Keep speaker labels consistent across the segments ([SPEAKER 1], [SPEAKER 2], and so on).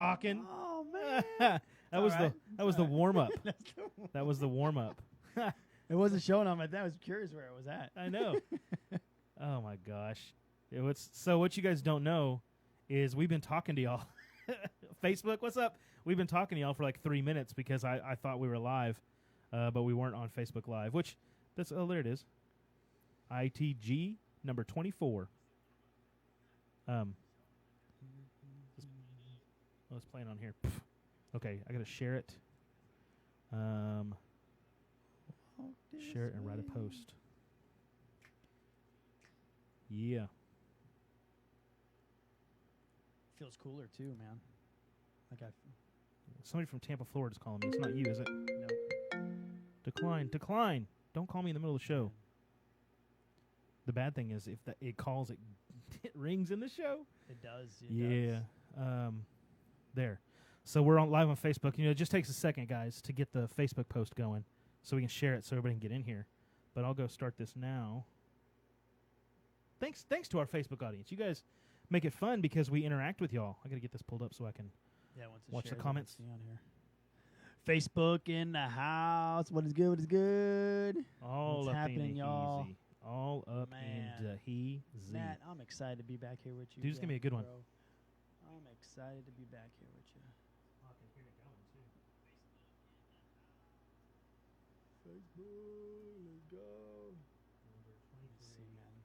[SPEAKER 1] talking.
[SPEAKER 2] Oh man,
[SPEAKER 1] that was the warm up. That was the warm up.
[SPEAKER 2] It wasn't showing on my thing. I was curious where it was at.
[SPEAKER 1] I know. Oh my gosh. So what you guys don't know is we've been talking to y'all. Facebook, what's up? We've been talking to y'all for like 3 minutes because I thought we were live, but we weren't on Facebook Live. There it is. ITG number 24. It's playing on here. Okay, I gotta share it. Share it and write a post. Yeah.
[SPEAKER 2] Feels cooler too, man.
[SPEAKER 1] Somebody from Tampa, Florida is calling me. It's not you, is it?
[SPEAKER 2] Nope.
[SPEAKER 1] Decline. Don't call me in the middle of the show. The bad thing is if it calls, it rings in the show.
[SPEAKER 2] It does.
[SPEAKER 1] It does. There. So we're live on Facebook. It just takes a second, guys, to get the Facebook post going so we can share it so everybody can get in here. But I'll go start this now. Thanks to our Facebook audience. You guys make it fun because we interact with y'all. I got to get this pulled up so I can watch the comments.
[SPEAKER 2] On here. Facebook in the house. What is good? What is good?
[SPEAKER 1] All
[SPEAKER 2] What's
[SPEAKER 1] up
[SPEAKER 2] happening,
[SPEAKER 1] in the
[SPEAKER 2] y'all?
[SPEAKER 1] easy. All up
[SPEAKER 2] Man.
[SPEAKER 1] in the he.
[SPEAKER 2] Matt, I'm excited to be back here with you.
[SPEAKER 1] Dude, it's going to be a good one.
[SPEAKER 2] I'm excited to be back here with you.
[SPEAKER 1] I can hear it going, too.
[SPEAKER 2] Facebook, let's go. Let's see, man.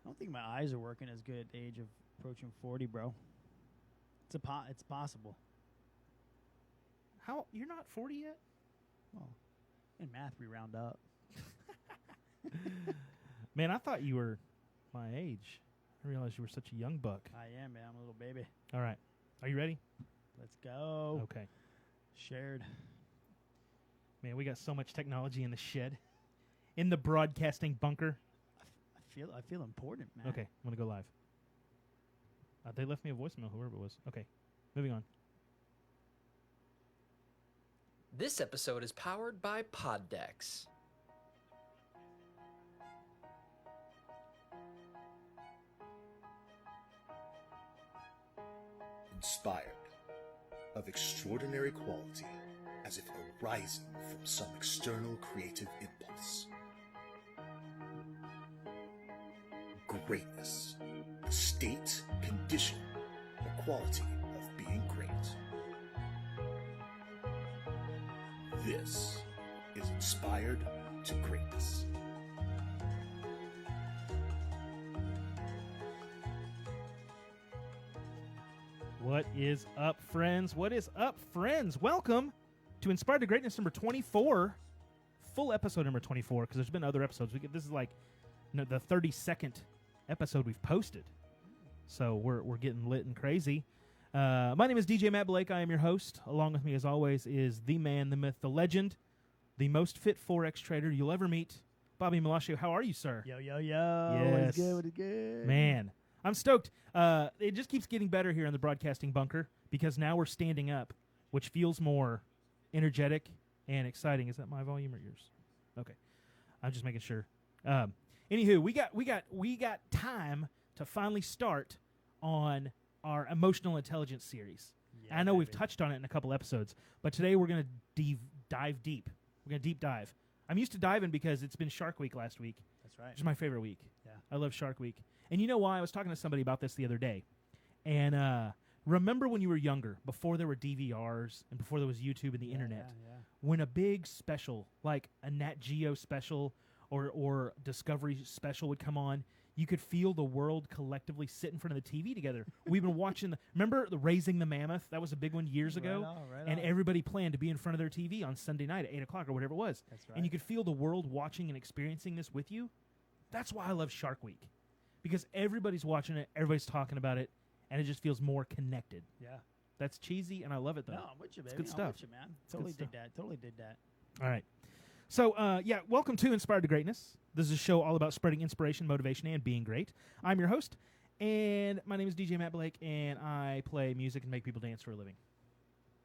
[SPEAKER 2] I don't think my eyes are working as good at the age of approaching 40, bro. It's possible.
[SPEAKER 1] How? You're not 40 yet?
[SPEAKER 2] Well, in math, we round up.
[SPEAKER 1] Man, I thought you were my age. I realized you were such a young buck.
[SPEAKER 2] I am, man. I'm a little baby.
[SPEAKER 1] All right. Are you ready?
[SPEAKER 2] Let's go.
[SPEAKER 1] Okay.
[SPEAKER 2] Shared.
[SPEAKER 1] Man, we got so much technology in the shed. In the broadcasting bunker.
[SPEAKER 2] I feel important, man.
[SPEAKER 1] Okay, I'm going to go live. They left me a voicemail, whoever it was. Okay, moving on.
[SPEAKER 3] This episode is powered by Poddex.
[SPEAKER 4] Inspired, of extraordinary quality, as if arising from some external creative impulse. Greatness, the state, condition, or quality of being great. This is Inspired to Greatness.
[SPEAKER 1] What is up, friends? What is up, friends? Welcome to Inspired to Greatness number 24. Full episode number 24, because there's been other episodes. This is like the 32nd episode we've posted. So we're getting lit and crazy. My name is DJ Matt Blake. I am your host. Along with me, as always, is the man, the myth, the legend, the most fit Forex trader you'll ever meet, Bobby Malashio. How are you, sir?
[SPEAKER 2] Yo.
[SPEAKER 1] Yes.
[SPEAKER 2] What is good? What is good?
[SPEAKER 1] Man, I'm stoked. It just keeps getting better here in the broadcasting bunker because now we're standing up, which feels more energetic and exciting. Is that my volume or yours? Okay. I'm just making sure. Anywho, we got time to finally start on our emotional intelligence series.
[SPEAKER 2] Yeah,
[SPEAKER 1] I know we've touched on it in a couple episodes, but today we're going to dive deep. We're going to deep dive. I'm used to diving because it's been Shark Week last week.
[SPEAKER 2] That's right.
[SPEAKER 1] Which is my favorite week.
[SPEAKER 2] Yeah.
[SPEAKER 1] I love Shark Week. And you know why? I was talking to somebody about this the other day. And remember when you were younger, before there were DVRs and before there was YouTube and the internet, when a big special, like a Nat Geo special or Discovery special would come on, you could feel the world collectively sit in front of the TV together. We've been watching remember the Raising the Mammoth? That was a big one years ago.
[SPEAKER 2] Right
[SPEAKER 1] and
[SPEAKER 2] on.
[SPEAKER 1] everybody planned to be in front of their TV on Sunday night at 8 o'clock or whatever it was.
[SPEAKER 2] That's right.
[SPEAKER 1] And you could feel the world watching and experiencing this with you. That's why I love Shark Week. Because everybody's watching it, everybody's talking about it, and it just feels more connected.
[SPEAKER 2] Yeah.
[SPEAKER 1] That's cheesy, and I love it, though.
[SPEAKER 2] No, I'm with you, baby.
[SPEAKER 1] It's good stuff.
[SPEAKER 2] I'm with you, man.
[SPEAKER 1] It's
[SPEAKER 2] Totally
[SPEAKER 1] good
[SPEAKER 2] dig
[SPEAKER 1] stuff.
[SPEAKER 2] that. Totally dig that.
[SPEAKER 1] All right. So, welcome to Inspired to Greatness. This is a show all about spreading inspiration, motivation, and being great. I'm your host, and my name is DJ Matt Blake, and I play music and make people dance for a living.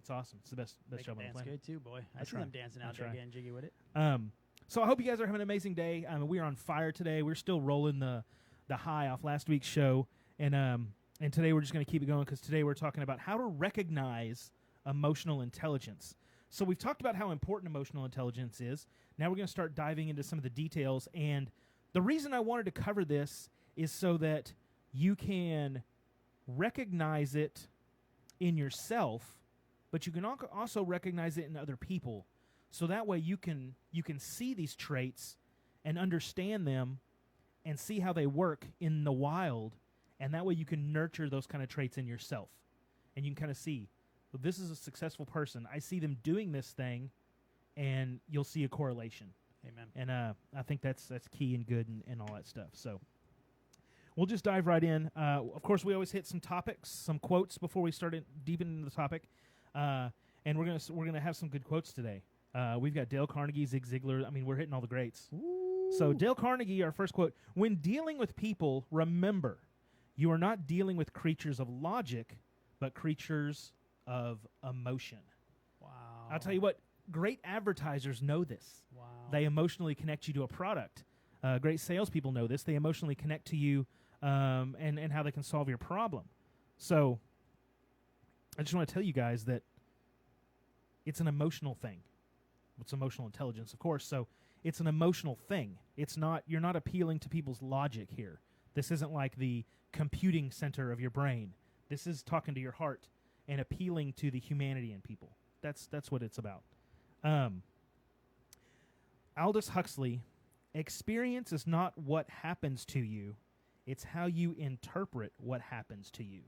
[SPEAKER 1] It's awesome. It's the best
[SPEAKER 2] Make
[SPEAKER 1] show on the
[SPEAKER 2] dance
[SPEAKER 1] planet.
[SPEAKER 2] good, too, boy. I see
[SPEAKER 1] try.
[SPEAKER 2] them dancing out
[SPEAKER 1] I
[SPEAKER 2] there
[SPEAKER 1] try.
[SPEAKER 2] getting jiggy with it.
[SPEAKER 1] So I hope you guys are having an amazing day. We're on fire today. We're still rolling the high off last week's show, and And today we're just going to keep it going because today we're talking about how to recognize emotional intelligence. So we've talked about how important emotional intelligence is. Now we're going to start diving into some of the details. And the reason I wanted to cover this is so that you can recognize it in yourself, but you can also recognize it in other people. So that way you can see these traits and understand them and see how they work in the wild. And that way you can nurture those kind of traits in yourself. And you can kind of see, well, this is a successful person. I see them doing this thing, and you'll see a correlation.
[SPEAKER 2] Amen.
[SPEAKER 1] And I think that's key and good and all that stuff. So we'll just dive right in. Of course, we always hit some topics, some quotes before we start deep into the topic. And we're gonna have some good quotes today. We've got Dale Carnegie, Zig Ziglar. I mean, we're hitting all the greats.
[SPEAKER 2] Ooh.
[SPEAKER 1] So Dale Carnegie, our first quote: "When dealing with people, remember, you are not dealing with creatures of logic, but creatures of emotion."
[SPEAKER 2] Wow.
[SPEAKER 1] I'll tell you what, great advertisers know this.
[SPEAKER 2] Wow.
[SPEAKER 1] They emotionally connect you to a product. Great salespeople know this. They emotionally connect to you and how they can solve your problem. So I just want to tell you guys that it's an emotional thing. It's emotional intelligence, of course. So it's an emotional thing. You're not appealing to people's logic here. This isn't like the computing center of your brain. This is talking to your heart and appealing to the humanity in people. That's what it's about. Aldous Huxley: "Experience is not what happens to you, it's how you interpret what happens to you."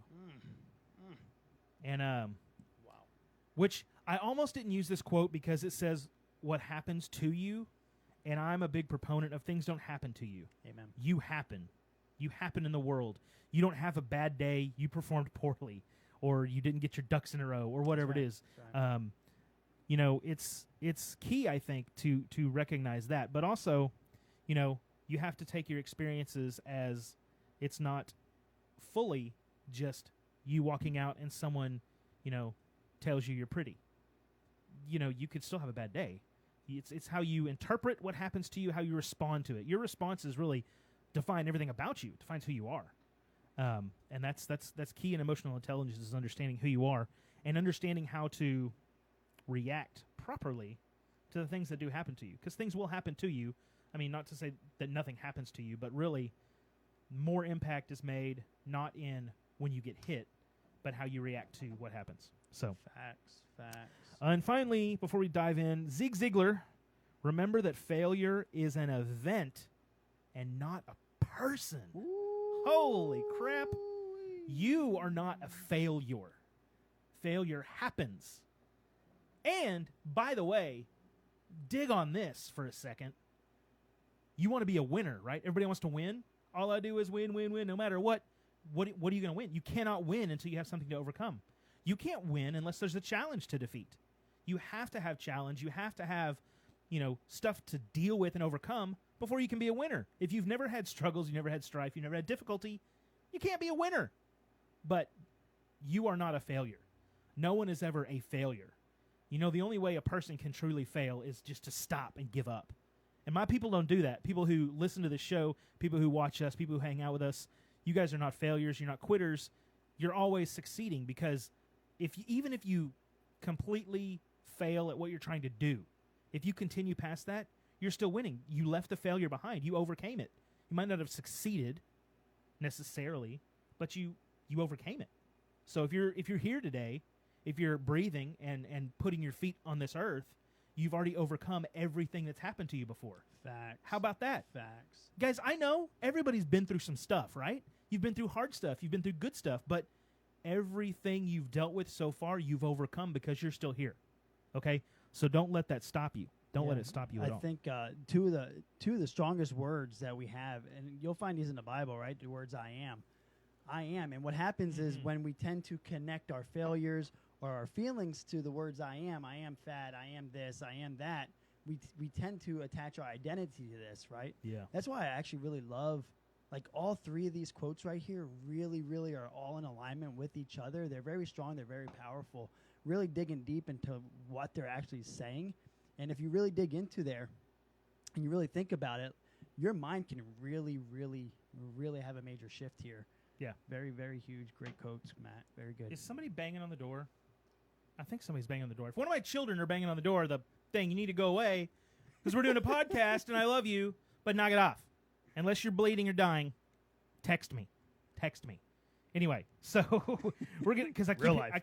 [SPEAKER 1] And
[SPEAKER 2] Wow.
[SPEAKER 1] which I almost didn't use this quote because it says what happens to you, and I'm a big proponent of things don't happen to you.
[SPEAKER 2] Amen.
[SPEAKER 1] You happen. You happen in the world. You don't have a bad day, you performed poorly, or you didn't get your ducks in a row, or whatever
[SPEAKER 2] That's
[SPEAKER 1] it
[SPEAKER 2] right.
[SPEAKER 1] is.
[SPEAKER 2] That's right.
[SPEAKER 1] You know, it's key, I think, to recognize that. But also, you know, you have to take your experiences as it's not fully just you walking out and someone, you know, tells you you're pretty. You know, you could still have a bad day. It's how you interpret what happens to you, how you respond to it. Your responses really define everything about you, defines who you are. And that's key in emotional intelligence, is understanding who you are and understanding how to react properly to the things that do happen to you. Because things will happen to you. I mean, not to say that nothing happens to you, but really more impact is made not in when you get hit, but how you react to what happens. So,
[SPEAKER 2] Facts.
[SPEAKER 1] and finally, before we dive in, Zig Ziglar: "Remember that failure is an event and not a person."
[SPEAKER 2] Ooh.
[SPEAKER 1] Holy crap. You are not a failure. Failure happens. And, by the way, dig on this for a second. You want to be a winner, right? Everybody wants to win. All I do is win, no matter what. What are you going to win? You cannot win until you have something to overcome. You can't win unless there's a challenge to defeat. You have to have challenge. You have to have, you know, stuff to deal with and overcome before you can be a winner. If you've never had struggles, you never had strife, you never had difficulty, you can't be a winner. But you are not a failure. No one is ever a failure. You know, the only way a person can truly fail is just to stop and give up. And my people don't do that. People who listen to this show, people who watch us, people who hang out with us, you guys are not failures. You're not quitters. You're always succeeding, because even if you completely fail at what you're trying to do, if you continue past that, you're still winning. You left the failure behind. You overcame it. You might not have succeeded necessarily, but you overcame it. So if you're here today, if you're breathing and putting your feet on this earth, you've already overcome everything that's happened to you before.
[SPEAKER 2] Facts.
[SPEAKER 1] How about that?
[SPEAKER 2] Facts.
[SPEAKER 1] Guys, I know everybody's been through some stuff, right? You've been through hard stuff. You've been through good stuff. But everything you've dealt with so far, you've overcome because you're still here. Okay? So don't let that stop you. Don't let it stop you at all.
[SPEAKER 2] I think two of the strongest words that we have, and you'll find these in the Bible, right? The words "I am." I am. And what happens is when we tend to connect our failures or our feelings to the words "I am fat, I am this, I am that," we tend to attach our identity to this, right?
[SPEAKER 1] Yeah.
[SPEAKER 2] That's why I actually really love, like, all three of these quotes right here really, really are all in alignment with each other. They're very strong. They're very powerful. Really digging deep into what they're actually saying. And if you really dig into there and you really think about it, your mind can really, really, really have a major shift here.
[SPEAKER 1] Yeah.
[SPEAKER 2] Very, very huge. Great coach, Matt. Very good.
[SPEAKER 1] Is somebody banging on the door? I think somebody's banging on the door. If one of my children are banging on the door, the thing, you need to go away because we're doing a podcast and I love you, but knock it off. Unless you're bleeding or dying, text me. Text me. Anyway, so we're gonna because I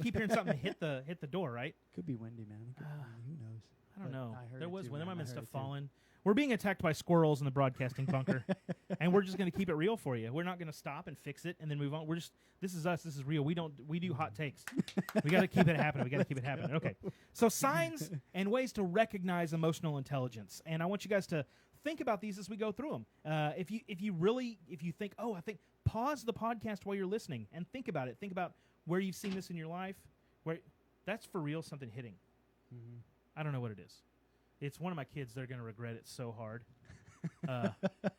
[SPEAKER 1] keep hearing something hit the door, right?
[SPEAKER 2] Could be windy, man. Who knows?
[SPEAKER 1] I don't know.
[SPEAKER 2] I heard
[SPEAKER 1] There
[SPEAKER 2] it
[SPEAKER 1] was
[SPEAKER 2] too,
[SPEAKER 1] wind. There
[SPEAKER 2] man.
[SPEAKER 1] might
[SPEAKER 2] I
[SPEAKER 1] have been
[SPEAKER 2] heard
[SPEAKER 1] stuff
[SPEAKER 2] it too.
[SPEAKER 1] falling. We're being attacked by squirrels in the broadcasting bunker, and we're just going to keep it real for you. We're not going to stop and fix it and then move on. This is us. This is real. We do hot takes. We got to keep it happening. We got to keep it happening. Okay. So signs and ways to recognize emotional intelligence, and I want you guys to think about these as we go through them. If you think, pause the podcast while you're listening and think about it. Think about where you've seen this in your life. Where that's for real. Something hitting.
[SPEAKER 2] Mm-hmm.
[SPEAKER 1] I don't know what it is. It's one of my kids. They're going to regret it so hard.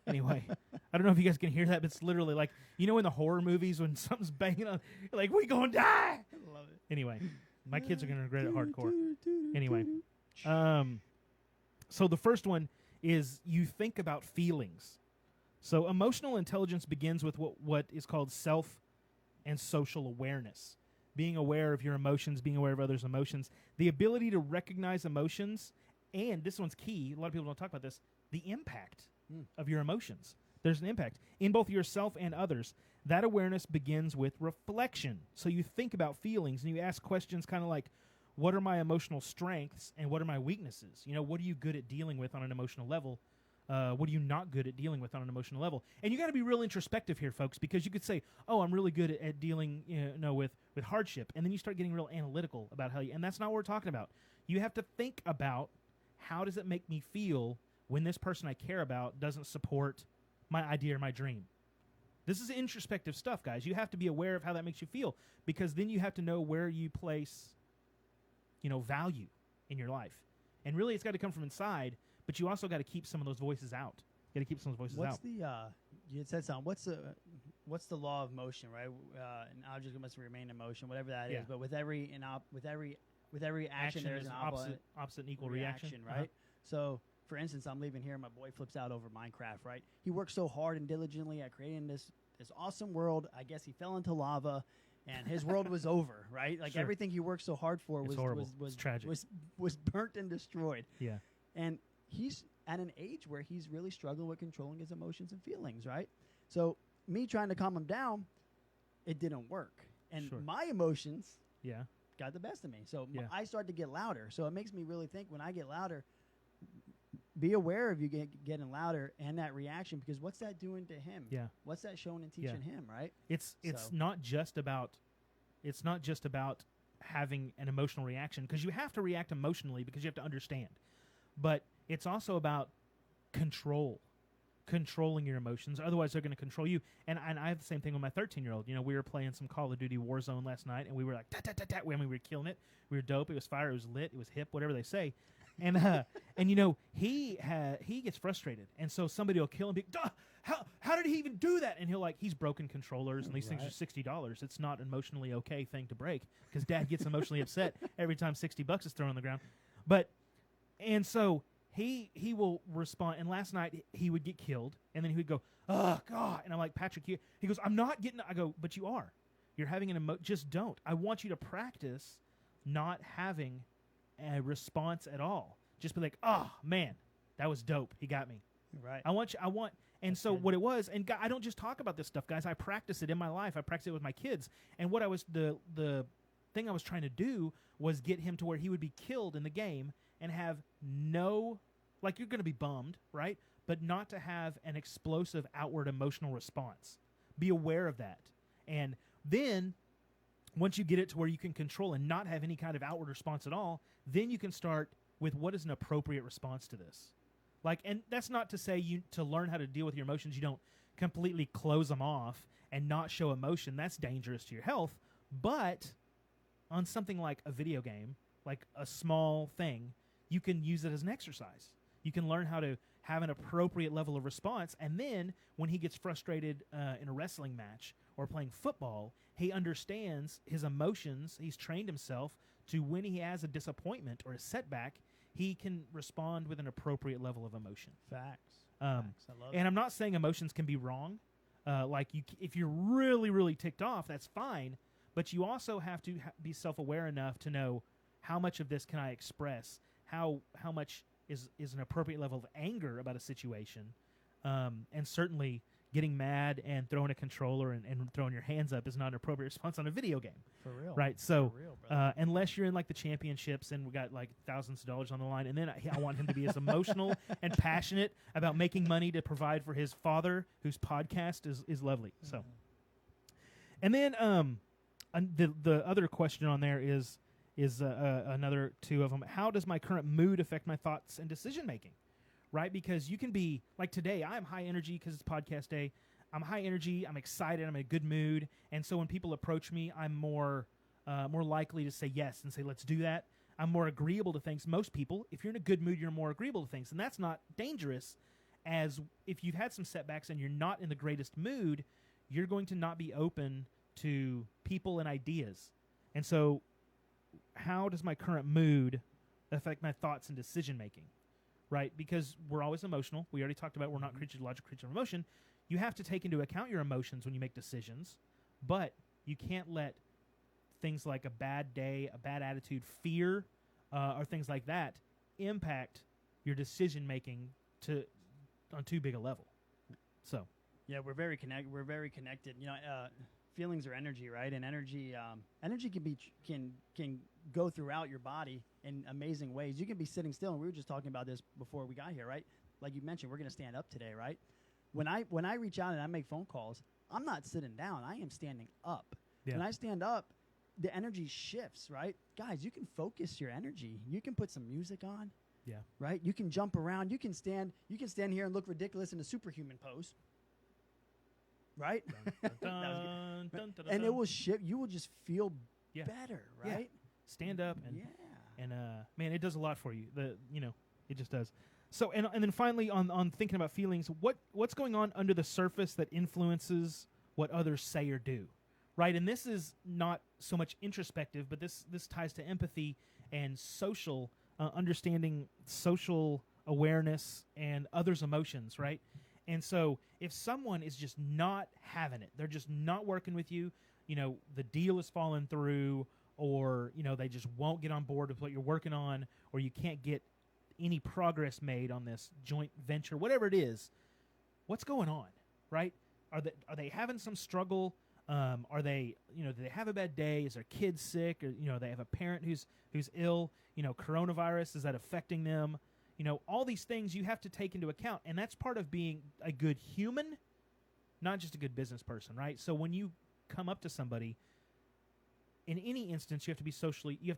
[SPEAKER 1] Anyway, I don't know if you guys can hear that, but it's literally like, in the horror movies when something's banging on, you're like, we going to die.
[SPEAKER 2] I love it.
[SPEAKER 1] Anyway, my kids are going to regret it hardcore. Anyway, so the first one is you think about feelings. So emotional intelligence begins with what is called self and social awareness. Being aware of your emotions, being aware of others' emotions, the ability to recognize emotions. And this one's key. A lot of people don't talk about this. The impact of your emotions. There's an impact in both yourself and others. That awareness begins with reflection. So you think about feelings and you ask questions kind of like, what are my emotional strengths and what are my weaknesses? What are you good at dealing with on an emotional level? What are you not good at dealing with on an emotional level? And you got to be real introspective here, folks, because you could say, oh, I'm really good at dealing with hardship. And then you start getting real analytical about how and that's not what we're talking about. You have to think about, how does it make me feel when this person I care about doesn't support my idea or my dream? This is introspective stuff, guys. You have to be aware of how that makes you feel, because then you have to know where you place, value in your life. And really, it's got to come from inside, but you also got to keep some of those voices out. You got to keep some of those voices out.
[SPEAKER 2] You said something. What's the law of motion, right? An object must remain in motion, whatever that is. But with every action, there's an
[SPEAKER 1] opposite and equal reaction,
[SPEAKER 2] right? So, for instance, I'm leaving here, my boy flips out over Minecraft, right? He worked so hard and diligently at creating this awesome world. I guess he fell into lava, and his world was over, right? Like everything he worked so hard for was
[SPEAKER 1] tragic.
[SPEAKER 2] Was burnt and destroyed.
[SPEAKER 1] Yeah,
[SPEAKER 2] and he's at an age where he's really struggling with controlling his emotions and feelings, right? So, me trying to calm him down, it didn't work, and my emotions, got the best of me. So I start to get louder. So it makes me really think when I get louder, be aware of you getting louder and that reaction, because what's that doing to him?
[SPEAKER 1] Yeah.
[SPEAKER 2] What's that showing and teaching him, right?
[SPEAKER 1] It's not just about having an emotional reaction, because you have to react emotionally because you have to understand. But it's also about controlling your emotions. Otherwise, they're going to control you. And I have the same thing with my 13-year-old. We were playing some Call of Duty Warzone last night, and we were like, ta-ta-ta-ta. We were killing it. We were dope. It was fire. It was lit. It was hip, whatever they say. And he gets frustrated. And so somebody will kill him. Be, how did he even do that? And he's broken controllers, and these things are $60. It's not an emotionally okay thing to break, because Dad gets emotionally upset every time $60 is thrown on the ground. And so he will respond. And last night he would get killed, and then he would go, oh, God. And I'm like, Patrick, he goes, I'm not getting – I go, but you are. You're having just don't. I want you to practice not having a response at all. Just be like, oh, man, that was dope. He got me.
[SPEAKER 2] Right.
[SPEAKER 1] And so what it was, and I don't just talk about this stuff, guys. I practice it in my life. I practice it with my kids. And what the thing I was trying to do was get him to where he would be killed in the game and have no, like, you're going to be bummed, right? But not to have an explosive outward emotional response. Be aware of that. And then once you get it to where you can control and not have any kind of outward response at all, then you can start with what is an appropriate response to this. Like, and that's not to say to learn how to deal with your emotions, you don't completely close them off and not show emotion. That's dangerous to your health. But on something like a video game, like a small thing, you can use it as an exercise. You can learn how to have an appropriate level of response, and then when he gets frustrated in a wrestling match or playing football, he understands his emotions. He's trained himself to, when he has a disappointment or a setback, he can respond with an appropriate level of emotion.
[SPEAKER 2] Facts.
[SPEAKER 1] I love and I'm not saying emotions can be wrong. If you're really, really ticked off, that's fine. But you also have to be self-aware enough to know how much of this can I express, how much is an appropriate level of anger about a situation, and certainly getting mad and throwing a controller and throwing your hands up is not an appropriate response on a video game.
[SPEAKER 2] For real.
[SPEAKER 1] Right? So
[SPEAKER 2] For real, brother.
[SPEAKER 1] unless you're in like the championships and we got like thousands of dollars on the line, and then I want him to be as emotional and passionate about making money to provide for his father, whose podcast is lovely. So, and then the other question on there is another two of them. How does my current mood affect my thoughts and decision making? Right? Because you can be like today, I'm high energy because it's podcast day. I'm high energy. I'm excited. I'm in a good mood. And so when people approach me, I'm more likely to say yes and say, let's do that. I'm more agreeable to things. Most people, if you're in a good mood, you're more agreeable to things. And that's not dangerous, as if you've had some setbacks and you're not in the greatest mood, you're going to not be open to people and ideas. And so how does my current mood affect my thoughts and decision making? Right? Because we're always emotional. We already talked about we're not logical creatures of emotion. You have to take into account your emotions when you make decisions, but you can't let things like a bad day, a bad attitude, fear, or things like that impact your decision making on too big a level. So,
[SPEAKER 2] yeah, we're very connected. We're very connected. You know, feelings are energy, right? And energy can go throughout your body in amazing ways. You can be sitting still, and we were just talking about this before we got here, right? Like you mentioned, we're going to stand up today, right? When I reach out and I make phone calls, I'm not sitting down. I am standing up.
[SPEAKER 1] Yeah.
[SPEAKER 2] When I stand up, the energy shifts, right? Guys, you can focus your energy. You can put some music on.
[SPEAKER 1] Yeah.
[SPEAKER 2] Right? You can jump around. You can stand here and look ridiculous in a superhuman pose. Right?
[SPEAKER 1] Dun, dun, dun, dun,
[SPEAKER 2] And
[SPEAKER 1] dun.
[SPEAKER 2] it will shift. You will just feel
[SPEAKER 1] Yeah.
[SPEAKER 2] better,
[SPEAKER 1] Yeah.
[SPEAKER 2] right?
[SPEAKER 1] Stand up and
[SPEAKER 2] Yeah.
[SPEAKER 1] man, it does a lot for you. It just does. So and then finally on thinking about feelings, what's going on under the surface that influences what others say or do, right? And this is not so much introspective, but this ties to empathy and social understanding, social awareness, and others' emotions, right? And so if someone is just not having it, they're just not working with you, the deal is falling through, or they just won't get on board with what you're working on, or you can't get any progress made on this joint venture, whatever it is, what's going on, right? Are they having some struggle? Are they, do they have a bad day? Is their kid sick? Or, they have a parent who's ill? Coronavirus, is that affecting them? All these things you have to take into account, and that's part of being a good human, not just a good business person, right? So when you come up to somebody, in any instance, you have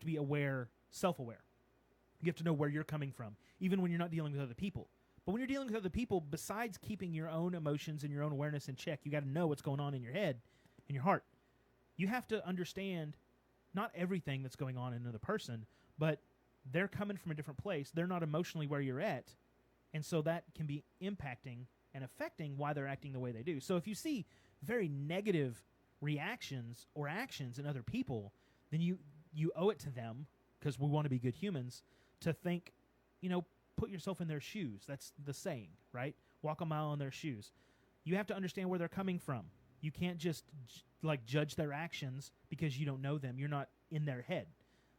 [SPEAKER 1] to be aware, self-aware. You have to know where you're coming from, even when you're not dealing with other people. But when you're dealing with other people, besides keeping your own emotions and your own awareness in check, you got to know what's going on in your head, in your heart. You have to understand not everything that's going on in another person, but they're coming from a different place. They're not emotionally where you're at, and so that can be impacting and affecting why they're acting the way they do. So if you see very negative reactions or actions in other people, then you owe it to them, because we want to be good humans, to think, put yourself in their shoes. That's the saying, right? Walk a mile in their shoes. You have to understand where they're coming from. You can't just judge their actions because you don't know them. You're not in their head,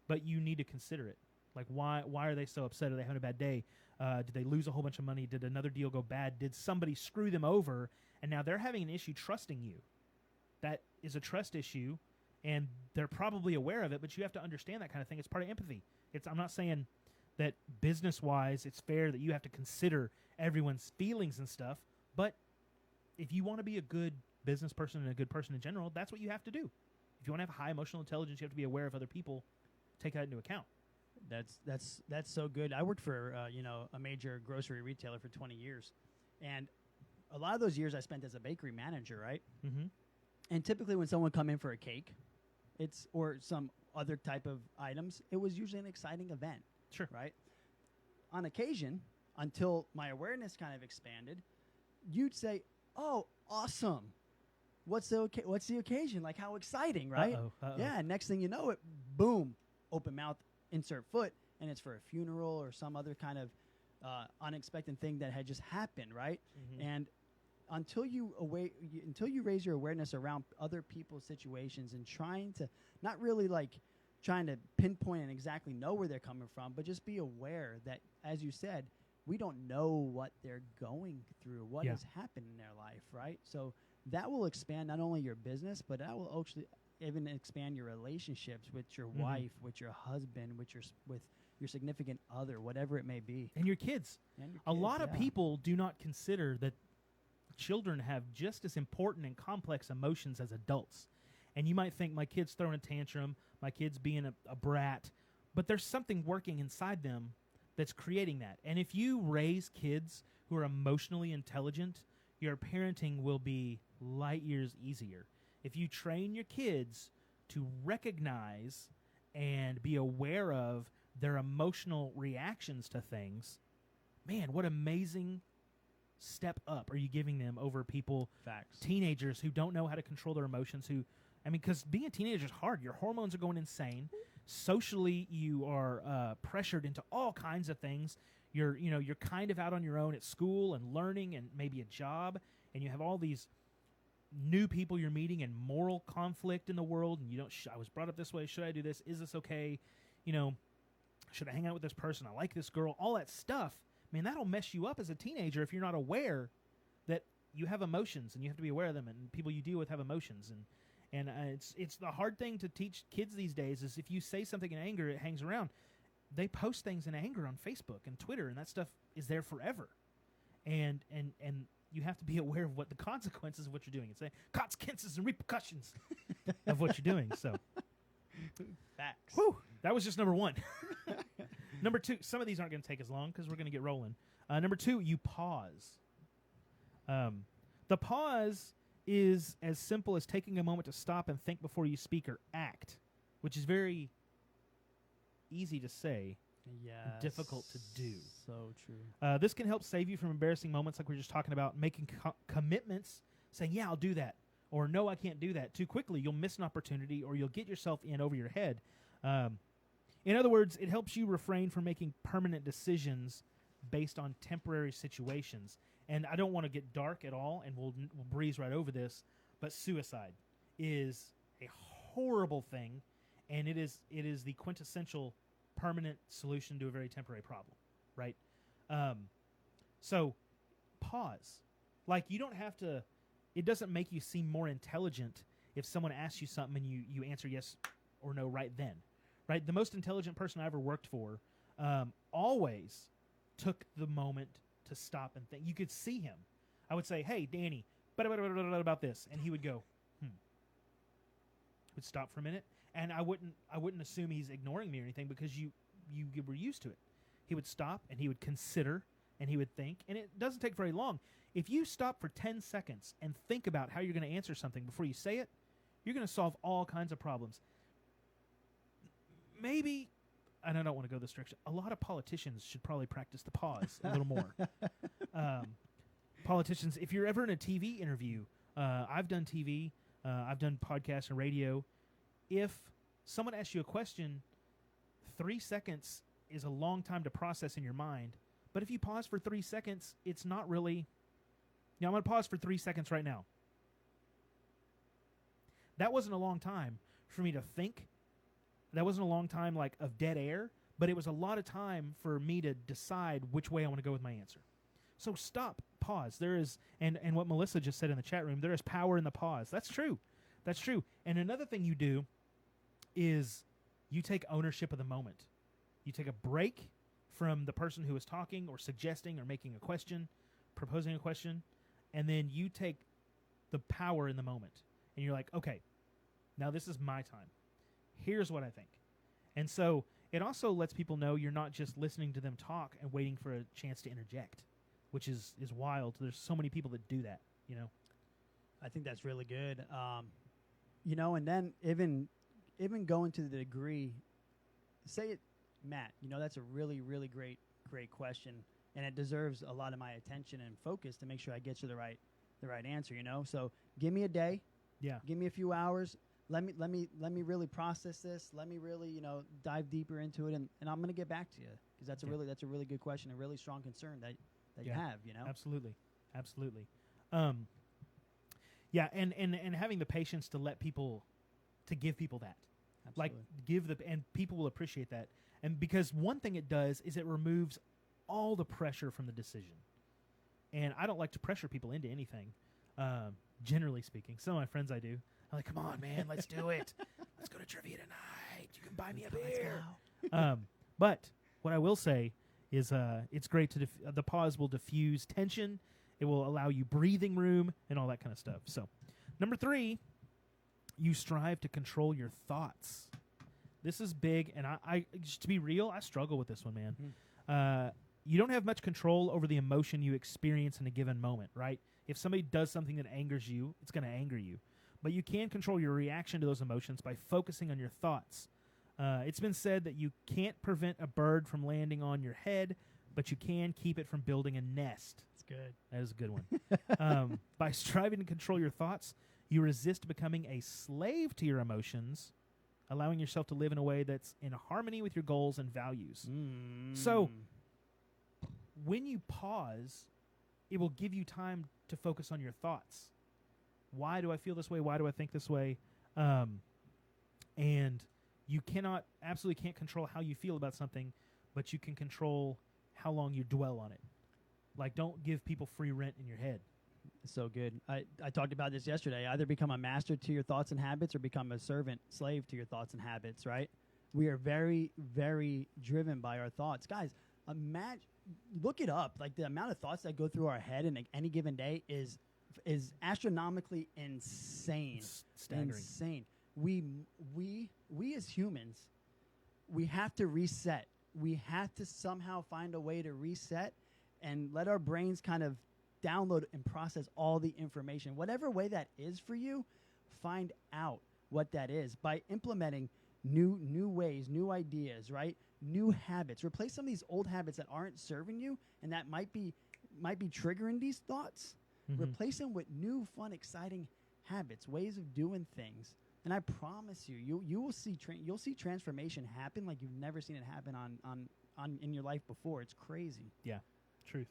[SPEAKER 1] but you need to consider it. Like, why are they so upset? Are they having a bad day? Did they lose a whole bunch of money? Did another deal go bad? Did somebody screw them over? And now they're having an issue trusting you. That is a trust issue, and they're probably aware of it, but you have to understand that kind of thing. It's part of empathy. I'm not saying that business-wise it's fair that you have to consider everyone's feelings and stuff, but if you want to be a good business person and a good person in general, that's what you have to do. If you want to have high emotional intelligence, you have to be aware of other people. Take that into account.
[SPEAKER 2] That's so good. I worked for a major grocery retailer for 20 years, and a lot of those years I spent as a bakery manager, right?
[SPEAKER 1] Mm-hmm.
[SPEAKER 2] And typically when someone come in for a cake, or some other type of items, it was usually an exciting event.
[SPEAKER 1] Sure.
[SPEAKER 2] Right? On occasion, until my awareness kind of expanded, you'd say, "Oh, awesome! What's the occasion? Like, how exciting, right?"
[SPEAKER 1] Uh-oh.
[SPEAKER 2] Yeah. And next thing you know, boom, open mouth, insert foot, and it's for a funeral or some other kind of unexpected thing that had just happened, right?
[SPEAKER 1] Mm-hmm.
[SPEAKER 2] And until you raise your awareness around other people's situations and trying to not really like trying to pinpoint and exactly know where they're coming from, but just be aware that, as you said, we don't know what they're going through, what has happened in their life, right? So that will expand not only your business, but that will actually even expand your relationships with your wife, with your husband, with your significant other, whatever it may be.
[SPEAKER 1] And your kids. A lot of people do not consider that children have just as important and complex emotions as adults. And you might think, my kid's throwing a tantrum, my kid's being a brat, but there's something working inside them that's creating that. And if you raise kids who are emotionally intelligent, your parenting will be light years easier. If you train your kids to recognize and be aware of their emotional reactions to things, man, what amazing step up are you giving them over people, teenagers who don't know how to control their emotions, because being a teenager is hard. Your hormones are going insane. Socially, you are pressured into all kinds of things. You're kind of out on your own at school and learning and maybe a job, and you have all these new people you're meeting and moral conflict in the world, and you don't. I was brought up this way. Should I do this? Is this okay? Should I hang out with this person? I like this girl. All that stuff, man, that'll mess you up as a teenager if you're not aware that you have emotions and you have to be aware of them, and people you deal with have emotions, and it's the hard thing to teach kids these days is if you say something in anger, it hangs around. They post things in anger on Facebook and Twitter, and that stuff is there forever. And you have to be aware of what the consequences of what you're doing. It's say consequences and repercussions of what you're doing. So,
[SPEAKER 2] facts.
[SPEAKER 1] Whew, that was just number one. Number two, some of these aren't going to take as long because we're going to get rolling. Number two, you pause. The pause is as simple as taking a moment to stop and think before you speak or act, which is very easy to say, difficult to do.
[SPEAKER 2] So true.
[SPEAKER 1] This can help save you from embarrassing moments like we were just talking about, making commitments, saying, yeah, I'll do that, or no, I can't do that. Too quickly, you'll miss an opportunity or you'll get yourself in over your head. In other words, it helps you refrain from making permanent decisions based on temporary situations. And I don't want to get dark at all, and we'll breeze right over this, but suicide is a horrible thing, and it is the quintessential permanent solution to a very temporary problem, right? So pause. Like, you don't have to, it doesn't make you seem more intelligent if someone asks you something and you answer yes or no right then, right? The most intelligent person I ever worked for always took the moment to stop and think. You could see him. I would say, hey, Danny, about this. And he would go, Would stop for a minute. And I wouldn't assume he's ignoring me or anything because you were used to it. He would stop and he would consider and he would think. And it doesn't take very long. If you stop for 10 seconds and think about how you're going to answer something before you say it, you're going to solve all kinds of problems. Maybe, and I don't want to go this direction, a lot of politicians should probably practice the pause a little more. Politicians, if you're ever in a TV interview, I've done TV, I've done podcasts and radio. If someone asks you a question, 3 seconds is a long time to process in your mind. But if you pause for 3 seconds, it's not really... I'm going to pause for 3 seconds right now. That wasn't a long time for me to think. That wasn't a long time of dead air, but it was a lot of time for me to decide which way I want to go with my answer. So stop, pause. There is, and what Melissa just said in the chat room, there is power in the pause. That's true. That's true. And another thing you do is you take ownership of the moment. You take a break from the person who is talking or suggesting or making a question, proposing a question, and then you take the power in the moment. And you're like, okay, now this is my time. Here's what I think. And so it also lets people know you're not just listening to them talk and waiting for a chance to interject, which is wild. There's so many people that do that,
[SPEAKER 2] I think that's really good. And then even going to the degree, say it, Matt, that's a really, really great question, and it deserves a lot of my attention and focus to make sure I get you the right answer, So give me a day.
[SPEAKER 1] Yeah.
[SPEAKER 2] Give me a few hours. Let me really process this. Let me really, dive deeper into it, and I'm going to get back to you because that's a really good question, a really strong concern that you have,
[SPEAKER 1] Absolutely. Yeah, and having the patience to let people, to give people that.
[SPEAKER 2] Absolutely.
[SPEAKER 1] Like and people will appreciate that. And because one thing it does is it removes all the pressure from the decision. And I don't like to pressure people into anything, generally speaking. Some of my friends I do. I'm like, come on, man, let's do it. Let's go to trivia tonight. You can buy me a beer. But what I will say is it's great to the pause will diffuse tension. It will allow you breathing room and all that kind of stuff. So, number 3, you strive to control your thoughts. This is big, and I just to be real, I struggle with this one, man. You don't have much control over the emotion you experience in a given moment, right? If somebody does something that angers you, it's going to anger you. But you can control your reaction to those emotions by focusing on your thoughts. It's been said that you can't prevent a bird from landing on your head, but you can keep it from building a nest.
[SPEAKER 2] That's good.
[SPEAKER 1] That is a good one. By striving to control your thoughts, you resist becoming a slave to your emotions, allowing yourself to live in a way that's in harmony with your goals and values. So, when you pause, it will give you time to focus on your thoughts. Why do I feel this way? Why do I think this way? And you absolutely can't control how you feel about something, but you can control how long you dwell on it. Like, don't give people free rent in your head.
[SPEAKER 2] So good. I talked about this yesterday. Either become a master to your thoughts and habits or become a slave to your thoughts and habits, right? We are very, very driven by our thoughts. Guys, look it up. Like, the amount of thoughts that go through our head in any given day is astronomically insane.
[SPEAKER 1] It's staggering.
[SPEAKER 2] Insane. We as humans, we have to reset. We have to somehow find a way to reset and let our brains kind of download and process all the information. Whatever way that is for you, find out what that is by implementing new ways, new ideas, right? New habits. Replace some of these old habits that aren't serving you and that might be triggering these thoughts.
[SPEAKER 1] Mm-hmm.
[SPEAKER 2] Replace them with new, fun, exciting habits, ways of doing things. And I promise you will see you'll see transformation happen like you've never seen it happen on in your life before. It's crazy.
[SPEAKER 1] Yeah, truth.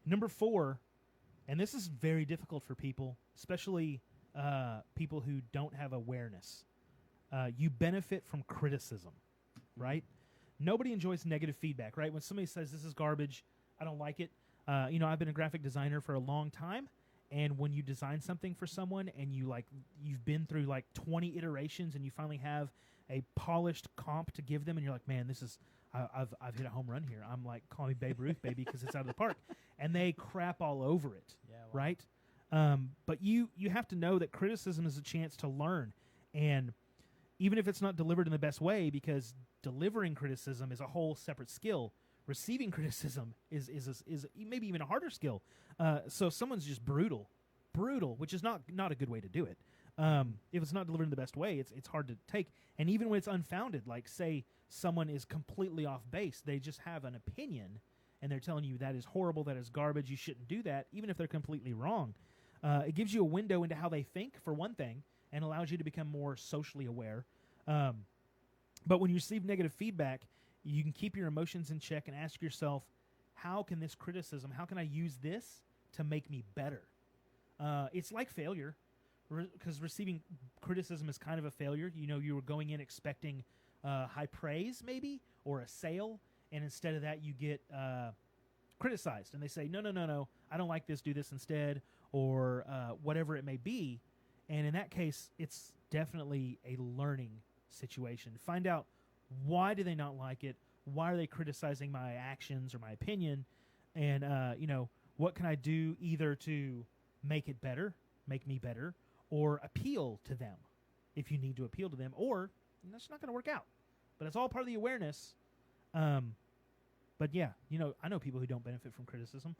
[SPEAKER 1] Number 4, and this is very difficult for people, especially people who don't have awareness. You benefit from criticism, right? Nobody enjoys negative feedback, right? When somebody says this is garbage, I don't like it. I've been a graphic designer for a long time, and when you design something for someone and you've been through like 20 iterations and you finally have a polished comp to give them, and you're like, man, this is I've hit a home run here. I'm like, call me Babe Ruth, baby, because it's out of the park. And they crap all over it, right? But you have to know that criticism is a chance to learn. And even if it's not delivered in the best way, because delivering criticism is a whole separate skill, receiving criticism is maybe even a harder skill. So if someone's just brutal, which is not a good way to do it. If it's not delivered in the best way, it's hard to take. And even when it's unfounded, like say someone is completely off base, they just have an opinion, and they're telling you that is horrible, that is garbage, you shouldn't do that, even if they're completely wrong. It gives you a window into how they think, for one thing, and allows you to become more socially aware. But when you receive negative feedback, you can keep your emotions in check and ask yourself, how can this criticism, how can I use this to make me better? It's like failure, because receiving criticism is kind of a failure. You were going in expecting high praise, maybe, or a sale, and instead of that, you get criticized. And they say, no, I don't like this, do this instead, or whatever it may be. And in that case, it's definitely a learning situation. Find out, why do they not like it? Why are they criticizing my actions or my opinion? And, what can I do either to make it better, make me better, or appeal to them if you need to appeal to them, or that's not going to work out. But it's all part of the awareness. But yeah, I know people who don't benefit from criticism.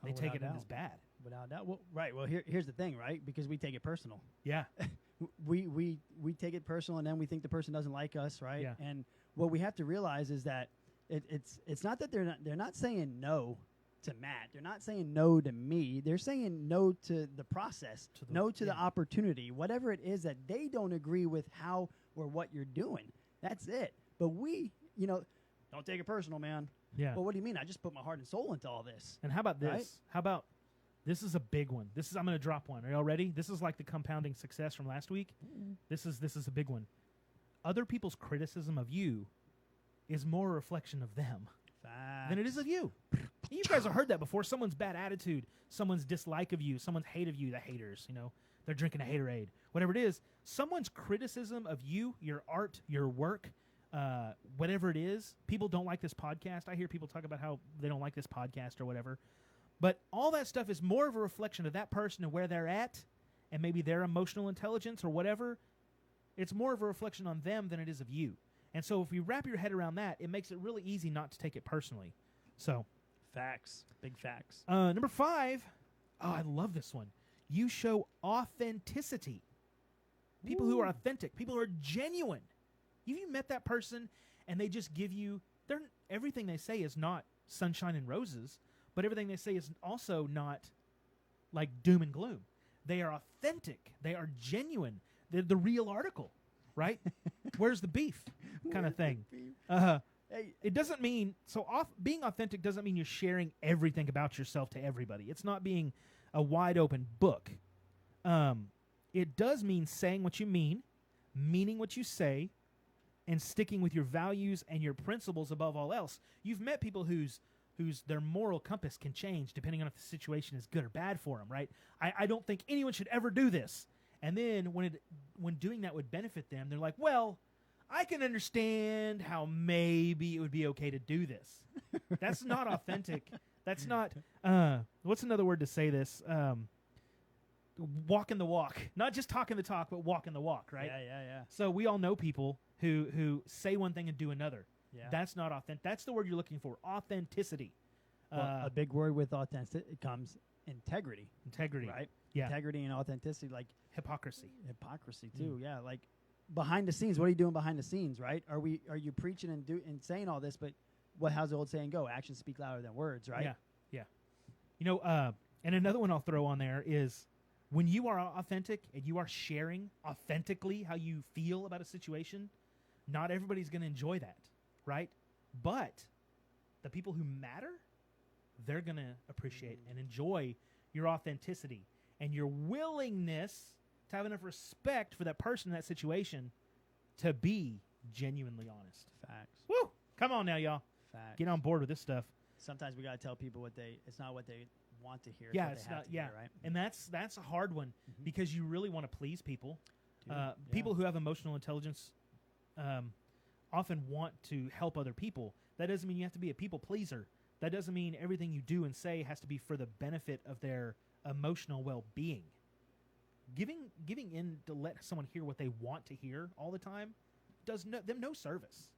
[SPEAKER 1] They take it as bad.
[SPEAKER 2] Without doubt. Well, right. Well, here's the thing, right? Because we take it personal.
[SPEAKER 1] Yeah.
[SPEAKER 2] we take it personal, and then we think the person doesn't like us, right?
[SPEAKER 1] Yeah.
[SPEAKER 2] And what we have to realize is that it's not that they're not saying no to Matt. They're not saying no to me. They're saying no to the process, to the opportunity, whatever it is that they don't agree with how or what you're doing. That's it. But we, don't take it personal, man.
[SPEAKER 1] Yeah.
[SPEAKER 2] Well, what do you mean? I just put my heart and soul into all this.
[SPEAKER 1] And how about this?
[SPEAKER 2] Right?
[SPEAKER 1] How about This is a big one. I'm going to drop one. Are y'all ready? This is like the compounding success from last week. This is a big one. Other people's criticism of you is more a reflection of them than it is of you. You guys have heard that before. Someone's bad attitude, someone's dislike of you, someone's hate of you, the haters, they're drinking a haterade. Whatever it is, someone's criticism of you, your art, your work, whatever it is. People don't like this podcast. I hear people talk about how they don't like this podcast or whatever. But all that stuff is more of a reflection of that person and where they're at and maybe their emotional intelligence or whatever. It's more of a reflection on them than it is of you. And so if you wrap your head around that, it makes it really easy not to take it personally. So,
[SPEAKER 2] facts. Big facts.
[SPEAKER 1] Number 5. Oh, I love this one. You show authenticity. People who are authentic. People who are genuine. Have you met that person and they just give you... everything they say is not sunshine and roses, but everything they say is also not like doom and gloom. They are authentic. They are genuine. They're the real article, right? Where's the beef kind of thing. It doesn't mean... being authentic doesn't mean you're sharing everything about yourself to everybody. It's not being a wide open book. It does mean saying what you mean, meaning what you say, and sticking with your values and your principles above all else. You've met people whose their moral compass can change depending on if the situation is good or bad for them, right? I don't think anyone should ever do this. And then when doing that would benefit them, they're like, well, I can understand how maybe it would be okay to do this. That's not authentic. That's not, what's another word to say this? Walking the walk. Not just talking the talk, but walking the walk, right?
[SPEAKER 2] Yeah.
[SPEAKER 1] So we all know people who say one thing and do another.
[SPEAKER 2] Yeah.
[SPEAKER 1] That's not authentic. That's the word you're looking for, authenticity.
[SPEAKER 2] Well, a big word with authenticity comes integrity.
[SPEAKER 1] Integrity.
[SPEAKER 2] Right?
[SPEAKER 1] Yeah.
[SPEAKER 2] Integrity and authenticity, like
[SPEAKER 1] hypocrisy.
[SPEAKER 2] Hypocrisy too, yeah. Like behind the scenes, what are you doing behind the scenes, right? Are you preaching and saying all this, but how's the old saying go? Actions speak louder than words, right?
[SPEAKER 1] Yeah. And another one I'll throw on there is when you are authentic and you are sharing authentically how you feel about a situation, not everybody's going to enjoy that, right? But the people who matter, they're going to appreciate and enjoy your authenticity and your willingness to have enough respect for that person in that situation to be genuinely honest.
[SPEAKER 2] Facts.
[SPEAKER 1] Woo! Come on now, y'all.
[SPEAKER 2] Facts.
[SPEAKER 1] Get on board with this stuff.
[SPEAKER 2] Sometimes we got to tell people it's not what they want to hear.
[SPEAKER 1] Yeah,
[SPEAKER 2] it's what they have to hear, right?
[SPEAKER 1] And that's a hard one because you really want to please people.
[SPEAKER 2] Dude,
[SPEAKER 1] people who have emotional intelligence often want to help other people. That doesn't mean you have to be a people pleaser. That doesn't mean everything you do and say has to be for the benefit of their emotional well-being. Giving in to let someone hear what they want to hear all the time does them no service.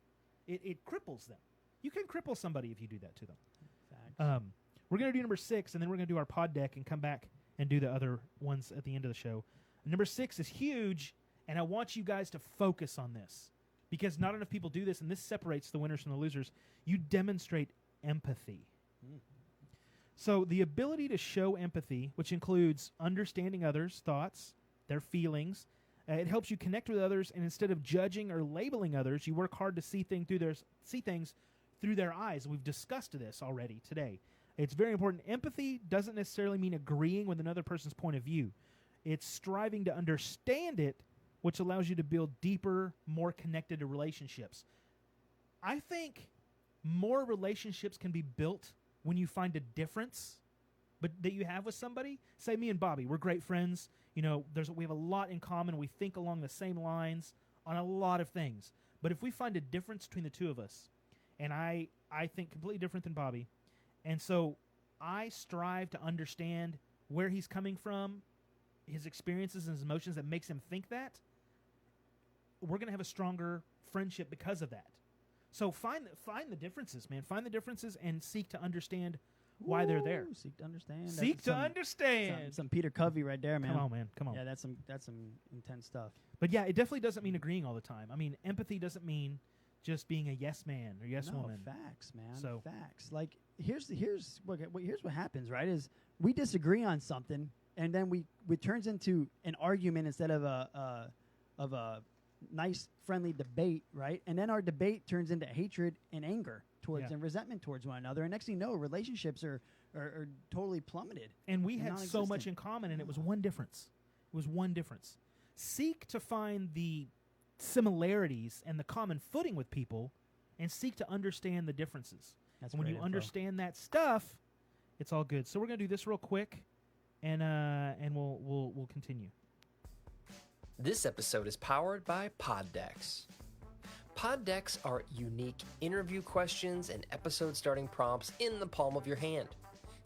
[SPEAKER 1] It cripples them. You can cripple somebody if you do that to them.
[SPEAKER 2] Facts.
[SPEAKER 1] We're going to do number 6, and then we're going to do our pod deck and come back and do the other ones at the end of the show. Number 6 is huge, and I want you guys to focus on this because not enough people do this, and this separates the winners from the losers. You demonstrate empathy. So the ability to show empathy, which includes understanding others' thoughts, their feelings, it helps you connect with others, and instead of judging or labeling others, you work hard to see things through their eyes. We've discussed this already today. It's very important. Empathy doesn't necessarily mean agreeing with another person's point of view. It's striving to understand it, which allows you to build deeper, more connected relationships. I think more relationships can be built when you find a difference that you have with somebody. Say me and Bobby, we're great friends. We have a lot in common. We think along the same lines on a lot of things. But if we find a difference between the two of us, and I think completely different than Bobby, and so I strive to understand where he's coming from, his experiences and his emotions that makes him think that, we're going to have a stronger friendship because of that. So find the differences, man. Find the differences and seek to understand why they're there.
[SPEAKER 2] Seek to understand.
[SPEAKER 1] Seek to understand.
[SPEAKER 2] Some Peter Covey right there, man.
[SPEAKER 1] Come on, man. Come on.
[SPEAKER 2] Yeah, that's some intense stuff.
[SPEAKER 1] But yeah, it definitely doesn't mean agreeing all the time. I mean, empathy doesn't mean just being a yes man or yes woman.
[SPEAKER 2] Facts, man.
[SPEAKER 1] So
[SPEAKER 2] facts. Like here's what happens, right? Is we disagree on something, and then it turns into an argument instead of a nice friendly debate, right? And then our debate turns into hatred and anger towards and resentment towards one another. And next thing you know, relationships are totally plummeted.
[SPEAKER 1] And we had so much in common, and it was one difference. It was one difference. Seek to find the similarities and the common footing with people, and seek to understand the differences.
[SPEAKER 2] That's
[SPEAKER 1] and when you understand that stuff, it's all good. So we're gonna do this real quick, and we'll continue.
[SPEAKER 3] This episode is powered by Pod Decks. Pod Decks are unique interview questions and episode starting prompts in the palm of your hand.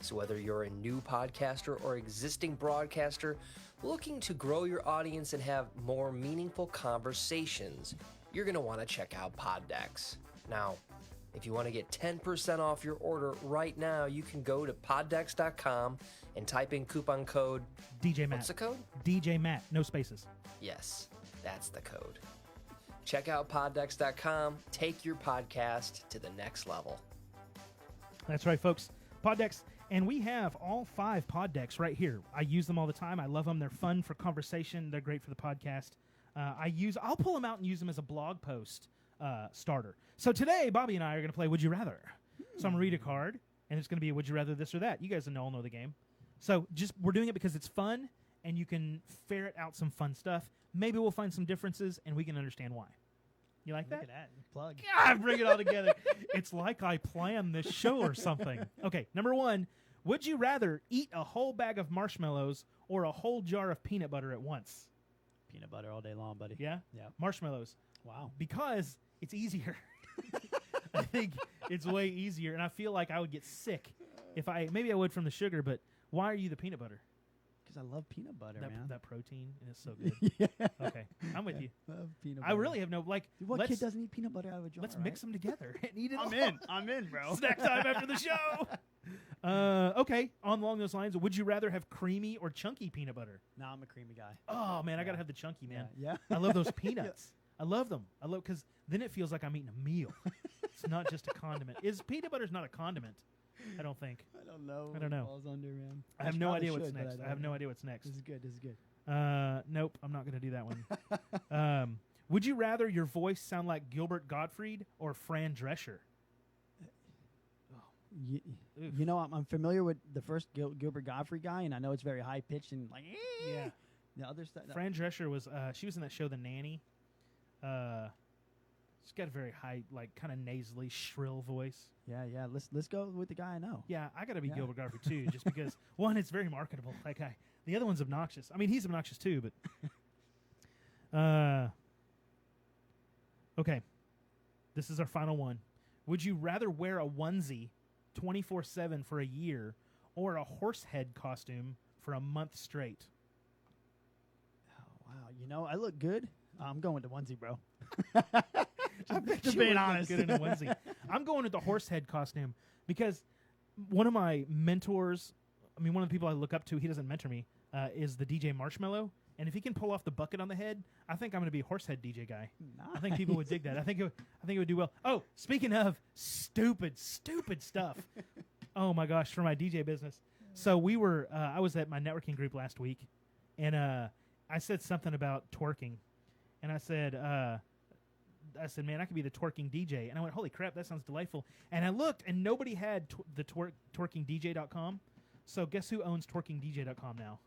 [SPEAKER 3] So whether you're a new podcaster or existing broadcaster looking to grow your audience and have more meaningful conversations, you're going to want to check out Pod Decks. Now, if you want to get 10% off your order right now, you can go to poddecks.com and type in coupon code
[SPEAKER 1] DJ Matt.
[SPEAKER 3] What's the code?
[SPEAKER 1] DJ Matt, no spaces.
[SPEAKER 3] Yes, that's the code. Check out poddecks.com. Take your podcast to the next level.
[SPEAKER 1] That's right, folks. Pod Decks. And we have all 5 pod decks right here. I use them all the time. I love them. They're fun for conversation. They're great for the podcast. I'll pull them out and use them as a blog post starter. So today, Bobby and I are going to play Would You Rather. So I'm going to read a card, and it's going to be a Would You Rather this or that. You guys all know the game. So we're doing it because it's fun, and you can ferret out some fun stuff. Maybe we'll find some differences, and we can understand why. You like that?
[SPEAKER 2] Look at that. Plug.
[SPEAKER 1] God, bring it all together. It's like I planned this show or something. Okay, number 1. Would you rather eat a whole bag of marshmallows or a whole jar of peanut butter at once?
[SPEAKER 2] Peanut butter all day long, buddy.
[SPEAKER 1] Yeah?
[SPEAKER 2] Yeah.
[SPEAKER 1] Marshmallows.
[SPEAKER 2] Wow.
[SPEAKER 1] Because it's easier. I think it's way easier, and I feel like I would get sick if maybe I would from the sugar, but why are you the peanut butter?
[SPEAKER 2] Because I love peanut butter, man.
[SPEAKER 1] That protein is so good.
[SPEAKER 2] Yeah.
[SPEAKER 1] Okay, I'm with you.
[SPEAKER 2] Love peanut
[SPEAKER 1] I
[SPEAKER 2] butter.
[SPEAKER 1] really have no, like,
[SPEAKER 2] Dude, what kid doesn't eat peanut butter out of a jar?
[SPEAKER 1] let's mix them together and eat it all.
[SPEAKER 2] I'm in, bro.
[SPEAKER 1] Snack time after the show. Okay, along those lines, would you rather have creamy or chunky peanut butter?
[SPEAKER 2] No, I'm a creamy guy.
[SPEAKER 1] Oh, man, I got to have the chunky, man.
[SPEAKER 2] Yeah.
[SPEAKER 1] I love those peanuts. I love them. Because then it feels like I'm eating a meal. It's not just a condiment. Peanut butter's not a condiment? I don't think.
[SPEAKER 2] I don't know.
[SPEAKER 1] I don't know.
[SPEAKER 2] Falls under, man.
[SPEAKER 1] I have no
[SPEAKER 2] probably
[SPEAKER 1] idea what's
[SPEAKER 2] should, but
[SPEAKER 1] next. I
[SPEAKER 2] don't
[SPEAKER 1] have no
[SPEAKER 2] know.
[SPEAKER 1] idea what's next.
[SPEAKER 2] This is good.
[SPEAKER 1] Nope, I'm not going to do that one. Would you rather your voice sound like Gilbert Gottfried or Fran Drescher?
[SPEAKER 2] You know, I'm familiar with the first Gilbert Gottfried guy, and I know it's very high pitched and like.
[SPEAKER 1] Yeah.
[SPEAKER 2] The other stuff.
[SPEAKER 1] Fran Drescher was she was in that show The Nanny. She's got a very high, like, kind of nasally, shrill voice.
[SPEAKER 2] Yeah. Let's go with the guy I know.
[SPEAKER 1] Yeah, I got to be Gilbert Gottfried too, just because one, it's very marketable. That guy. The other one's obnoxious. I mean, he's obnoxious too, but. Okay. This is our final one. Would you rather wear a onesie 24/7 for a year, or a horse head costume for a month straight?
[SPEAKER 2] Oh, wow. You know, I look good. I'm going with the onesie, bro.
[SPEAKER 1] Just
[SPEAKER 2] being honest.
[SPEAKER 1] Good in a onesie. I'm going with the horse head costume because one of my mentors, one of the people I look up to, he doesn't mentor me, is the DJ Marshmallow. And if he can pull off the bucket on the head, I think I'm going to be a horse head DJ guy.
[SPEAKER 2] Nice.
[SPEAKER 1] I think people would dig that. I think it would do well. Oh, speaking of stupid stuff. Oh my gosh, for my DJ business. So I was at my networking group last week, and I said something about twerking, and I said, man, I could be the twerking DJ. And I went, holy crap, that sounds delightful. And I looked, and nobody had the twerkingdj.com. So guess who owns twerkingdj.com now?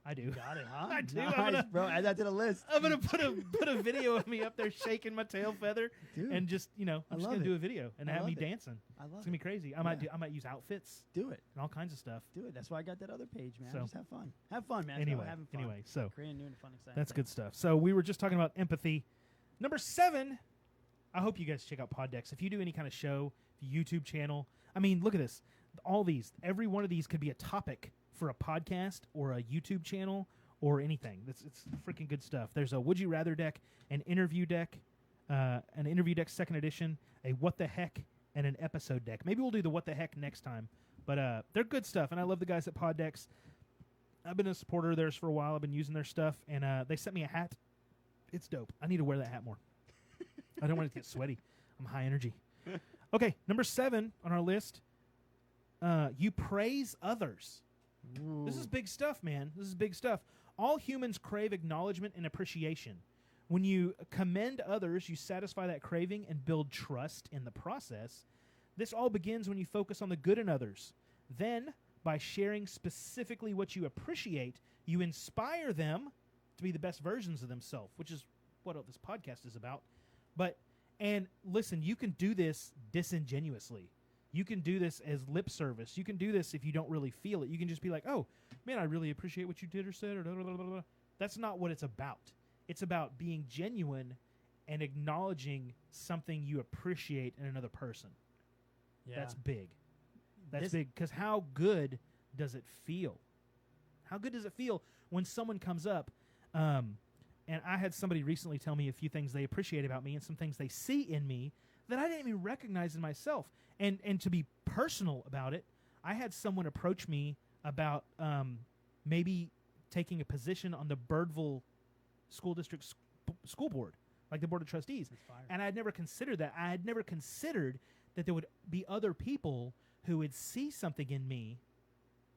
[SPEAKER 1] I do.
[SPEAKER 2] Got it, huh?
[SPEAKER 1] I do.
[SPEAKER 2] Nice, bro. Add that to the list.
[SPEAKER 1] I'm gonna put a video of me up there shaking my tail feather,
[SPEAKER 2] Dude,
[SPEAKER 1] and just I'm just gonna do a video and have me dancing.
[SPEAKER 2] I love
[SPEAKER 1] It's gonna be crazy. I might use outfits.
[SPEAKER 2] Do it.
[SPEAKER 1] And all kinds of stuff.
[SPEAKER 2] Do it. That's why I got that other page, man.
[SPEAKER 1] So,
[SPEAKER 2] just have fun. Have fun, man.
[SPEAKER 1] Anyway,
[SPEAKER 2] having fun.
[SPEAKER 1] so
[SPEAKER 2] creating new and fun, exciting.
[SPEAKER 1] that's
[SPEAKER 2] things.
[SPEAKER 1] good stuff. So we were just talking about empathy. Number 7. I hope you guys check out Pod Decks. If you do any kind of show, YouTube channel, look at this. All these, every one of these could be a topic for a podcast or a YouTube channel or anything. It's freaking good stuff. There's a Would You Rather deck, an interview deck 2nd edition, a What the Heck, and an episode deck. Maybe we'll do the What the Heck next time. But they're good stuff, and I love the guys at Pod Decks. I've been a supporter of theirs for a while. I've been using their stuff, and they sent me a hat. It's dope. I need to wear that hat more. I don't want it to get sweaty. I'm high energy. Okay, number 7 on our list. You praise others.
[SPEAKER 2] Ooh.
[SPEAKER 1] This is big stuff, man. This is big stuff. All humans crave acknowledgement and appreciation. When you commend others, you satisfy that craving and build trust in the process. This all begins when you focus on the good in others. Then, by sharing specifically what you appreciate, you inspire them to be the best versions of themselves, which is what this podcast is about. And listen, you can do this disingenuously. You can do this as lip service. You can do this if you don't really feel it. You can just be like, oh, man, I really appreciate what you did or said. Or blah, blah, blah, blah. That's not what it's about. It's about being genuine and acknowledging something you appreciate in another person.
[SPEAKER 2] Yeah.
[SPEAKER 1] That's big. That's big, because how good does it feel? How good does it feel when someone comes up, and I had somebody recently tell me a few things they appreciate about me and some things they see in me that I didn't even recognize in myself. And to be personal about it, I had someone approach me about maybe taking a position on the Birdville School District School Board, like the Board of Trustees. And I had never considered that. I had never considered that there would be other people who would see something in me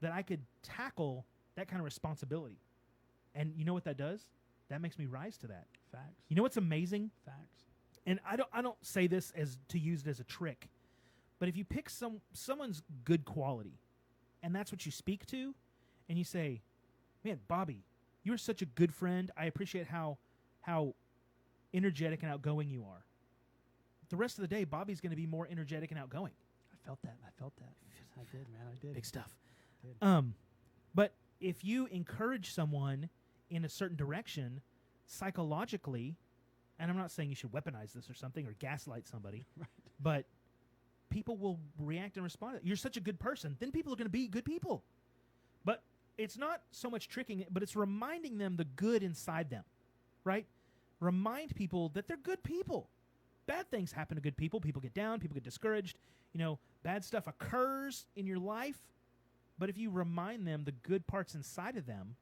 [SPEAKER 1] that I could tackle that kind of responsibility. And you know what that does? That makes me rise to that.
[SPEAKER 2] Facts.
[SPEAKER 1] You know what's amazing?
[SPEAKER 2] Facts.
[SPEAKER 1] And I don't say this as to use it as a trick, but if you pick someone's good quality, and that's what you speak to, and you say, man, Bobby, you're such a good friend. I appreciate how energetic and outgoing you are. The rest of the day, Bobby's going to be more energetic and outgoing.
[SPEAKER 2] I felt that. I did, man. I did.
[SPEAKER 1] Big stuff.
[SPEAKER 2] I did.
[SPEAKER 1] But if you encourage someone in a certain direction psychologically, and I'm not saying you should weaponize this or something or gaslight somebody,
[SPEAKER 2] Right.
[SPEAKER 1] but people will react and respond. You're such a good person. Then people are going to be good people. But it's not so much tricking it, but it's reminding them the good inside them, right? Remind people that they're good people. Bad things happen to good people. People get down. People get discouraged. Bad stuff occurs in your life. But if you remind them the good parts inside of them,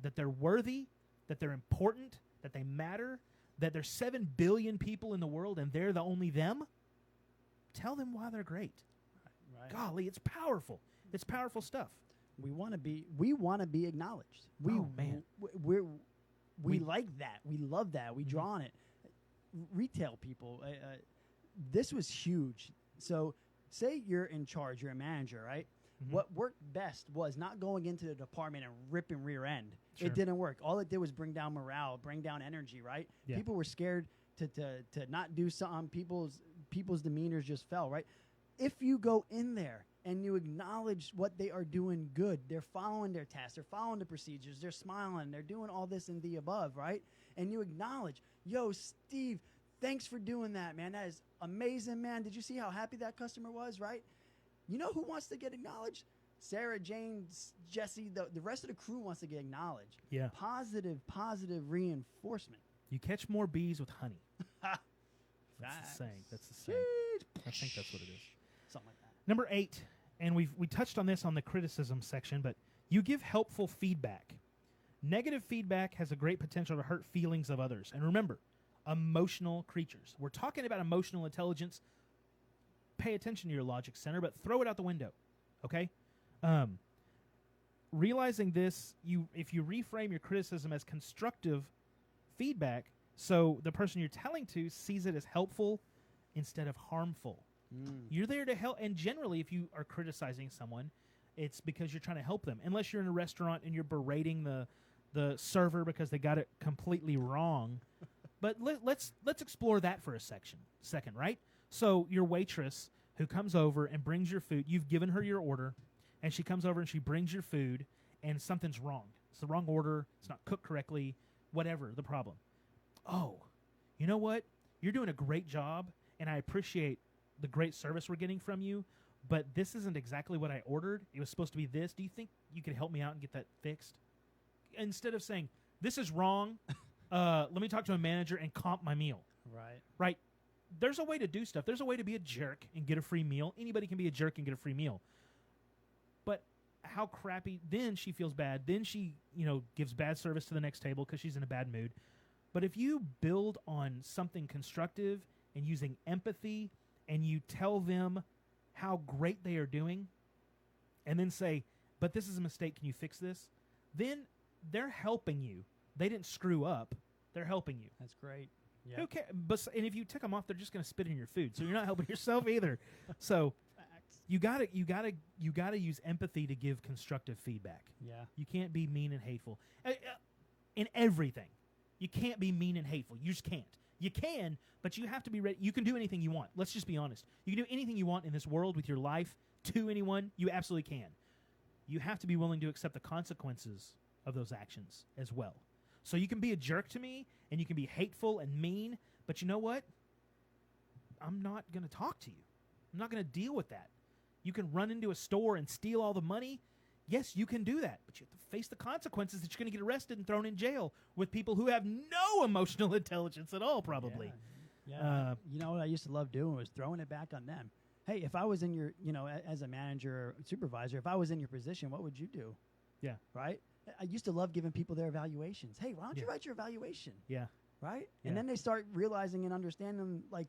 [SPEAKER 1] that they're worthy, that they're important, that they matter, that there's 7 billion people in the world and they're the only them, tell them why they're great.
[SPEAKER 2] Right.
[SPEAKER 1] Golly, it's powerful. It's powerful stuff.
[SPEAKER 2] We want to be acknowledged.
[SPEAKER 1] Man.
[SPEAKER 2] We like that. We love that. We draw on it. Retail people, this was huge. So say you're in charge, you're a manager, right?
[SPEAKER 1] Mhm.
[SPEAKER 2] What worked best was not going into the department and ripping rear end.
[SPEAKER 1] Sure.
[SPEAKER 2] It didn't work. All it did was bring down morale, bring down energy, right?
[SPEAKER 1] Yeah.
[SPEAKER 2] People were scared to not do something. People's demeanors just fell, right? If you go in there and you acknowledge what they are doing good, they're following their tasks, they're following the procedures, they're smiling, they're doing all this and the above, right? And you acknowledge, yo, Steve, thanks for doing that, man. That is amazing, man. Did you see how happy that customer was, right? You know who wants to get acknowledged? Sarah, James, Jesse, the rest of the crew wants to get acknowledged.
[SPEAKER 1] Yeah.
[SPEAKER 2] Positive reinforcement.
[SPEAKER 1] You catch more bees with honey. That's
[SPEAKER 2] Facts.
[SPEAKER 1] the saying. That's the saying. I think that's what it is.
[SPEAKER 2] Something like that.
[SPEAKER 1] Number 8, and we touched on this on the criticism section, but you give helpful feedback. Negative feedback has a great potential to hurt feelings of others. And remember, emotional creatures. We're talking about emotional intelligence. Pay attention to your logic center, but throw it out the window. Okay? Realizing this, if you reframe your criticism as constructive feedback, so the person you're telling to sees it as helpful instead of harmful. You're there to help, and generally, if you are criticizing someone, it's because you're trying to help them. Unless you're in a restaurant and you're berating the server because they got it completely wrong. But let's explore that for a second, right? So your waitress who comes over and brings your food, you've given her your order, and she comes over and she brings your food, and something's wrong. It's the wrong order. It's not cooked correctly. Whatever the problem. Oh, you know what? You're doing a great job, and I appreciate the great service we're getting from you, but this isn't exactly what I ordered. It was supposed to be this. Do you think you could help me out and get that fixed? Instead of saying, this is wrong, let me talk to a manager and comp my meal.
[SPEAKER 2] Right.
[SPEAKER 1] Right? There's a way to do stuff. There's a way to be a jerk and get a free meal. Anybody can be a jerk and get a free meal. But how crappy, then she feels bad. Then she, gives bad service to the next table because she's in a bad mood. But if you build on something constructive and using empathy, and you tell them how great they are doing, and then say, but this is a mistake, can you fix this? Then they're helping you. They didn't screw up. They're helping you.
[SPEAKER 2] That's great. Yeah.
[SPEAKER 1] Who cares? And if you take them off, they're just going to spit in your food, so you're not helping yourself either. So
[SPEAKER 2] Facts.
[SPEAKER 1] you gotta use empathy to give constructive feedback.
[SPEAKER 2] Yeah.
[SPEAKER 1] You can't be mean and hateful in everything. You can't be mean and hateful. You just can't. You can, but you have to be ready. You can do anything you want. Let's just be honest. You can do anything you want in this world with your life to anyone. You absolutely can. You have to be willing to accept the consequences of those actions as well. So you can be a jerk to me, and you can be hateful and mean, but you know what? I'm not going to talk to you. I'm not going to deal with that. You can run into a store and steal all the money. Yes, you can do that, but you have to face the consequences that you're going to get arrested and thrown in jail with people who have no emotional intelligence at all, probably.
[SPEAKER 2] Yeah. You know what I used to love doing was throwing it back on them. Hey, if I was in your, as a manager or supervisor, if I was in your position, what would you do?
[SPEAKER 1] Yeah.
[SPEAKER 2] Right? I used to love giving people their evaluations. Hey, why don't you write your evaluation?
[SPEAKER 1] Yeah.
[SPEAKER 2] Right?
[SPEAKER 1] Yeah.
[SPEAKER 2] And then they start realizing and understanding, like,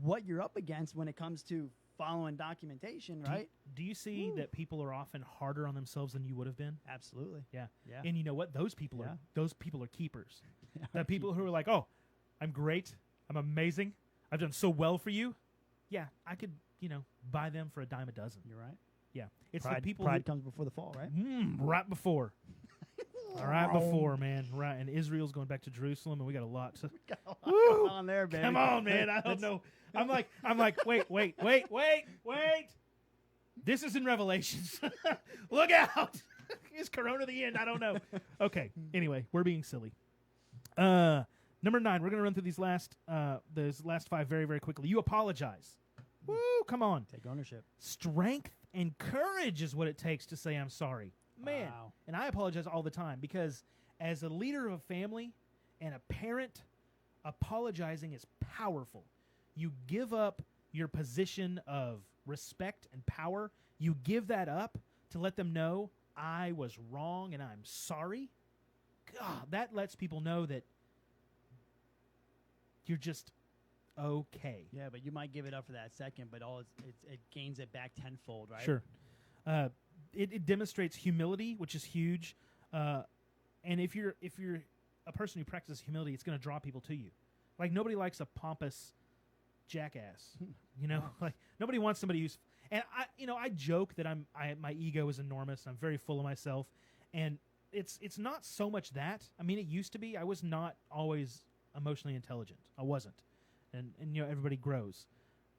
[SPEAKER 2] what you're up against when it comes to following documentation, right?
[SPEAKER 1] Do you see that people are often harder on themselves than you would have been?
[SPEAKER 2] Absolutely.
[SPEAKER 1] Yeah.
[SPEAKER 2] Yeah.
[SPEAKER 1] And you know what? Those people are keepers. The people
[SPEAKER 2] Keep-
[SPEAKER 1] who are like, "Oh, I'm great. I'm amazing. I've done so well for you." Yeah, I could, buy them for a dime a dozen.
[SPEAKER 2] You're right.
[SPEAKER 1] Yeah. It's
[SPEAKER 2] Pride,
[SPEAKER 1] the people
[SPEAKER 2] pride comes before the fall, right?
[SPEAKER 1] right before. Right before, man. Right. And Israel's going back to Jerusalem, and we got a lot to
[SPEAKER 2] Got a lot
[SPEAKER 1] Woo!
[SPEAKER 2] going on there, baby.
[SPEAKER 1] Come on, man. I don't know. I'm like, wait. This is in Revelations. Look out. Is Corona the end? I don't know. Okay. Anyway, we're being silly. Number 9, we're going to run through these last 5 very, very quickly. You apologize. Woo, come on.
[SPEAKER 2] Take ownership.
[SPEAKER 1] Strength and courage is what it takes to say I'm sorry. Man.
[SPEAKER 2] Wow.
[SPEAKER 1] And I apologize all the time because as a leader of a family and a parent, apologizing is powerful. You give up your position of respect and power. You give that up to let them know I was wrong and I'm sorry. God, that lets people know that you're just okay.
[SPEAKER 2] Yeah, but you might give it up for that second, but it gains it back tenfold, right?
[SPEAKER 1] Sure. It demonstrates humility, which is huge. And if you're a person who practices humility, it's going to draw people to you. Like nobody likes a pompous jackass. Like nobody wants somebody who's. And I joke that my ego is enormous. I'm very full of myself, and it's not so much that. I mean, it used to be. I was not always emotionally intelligent. I wasn't, and everybody grows,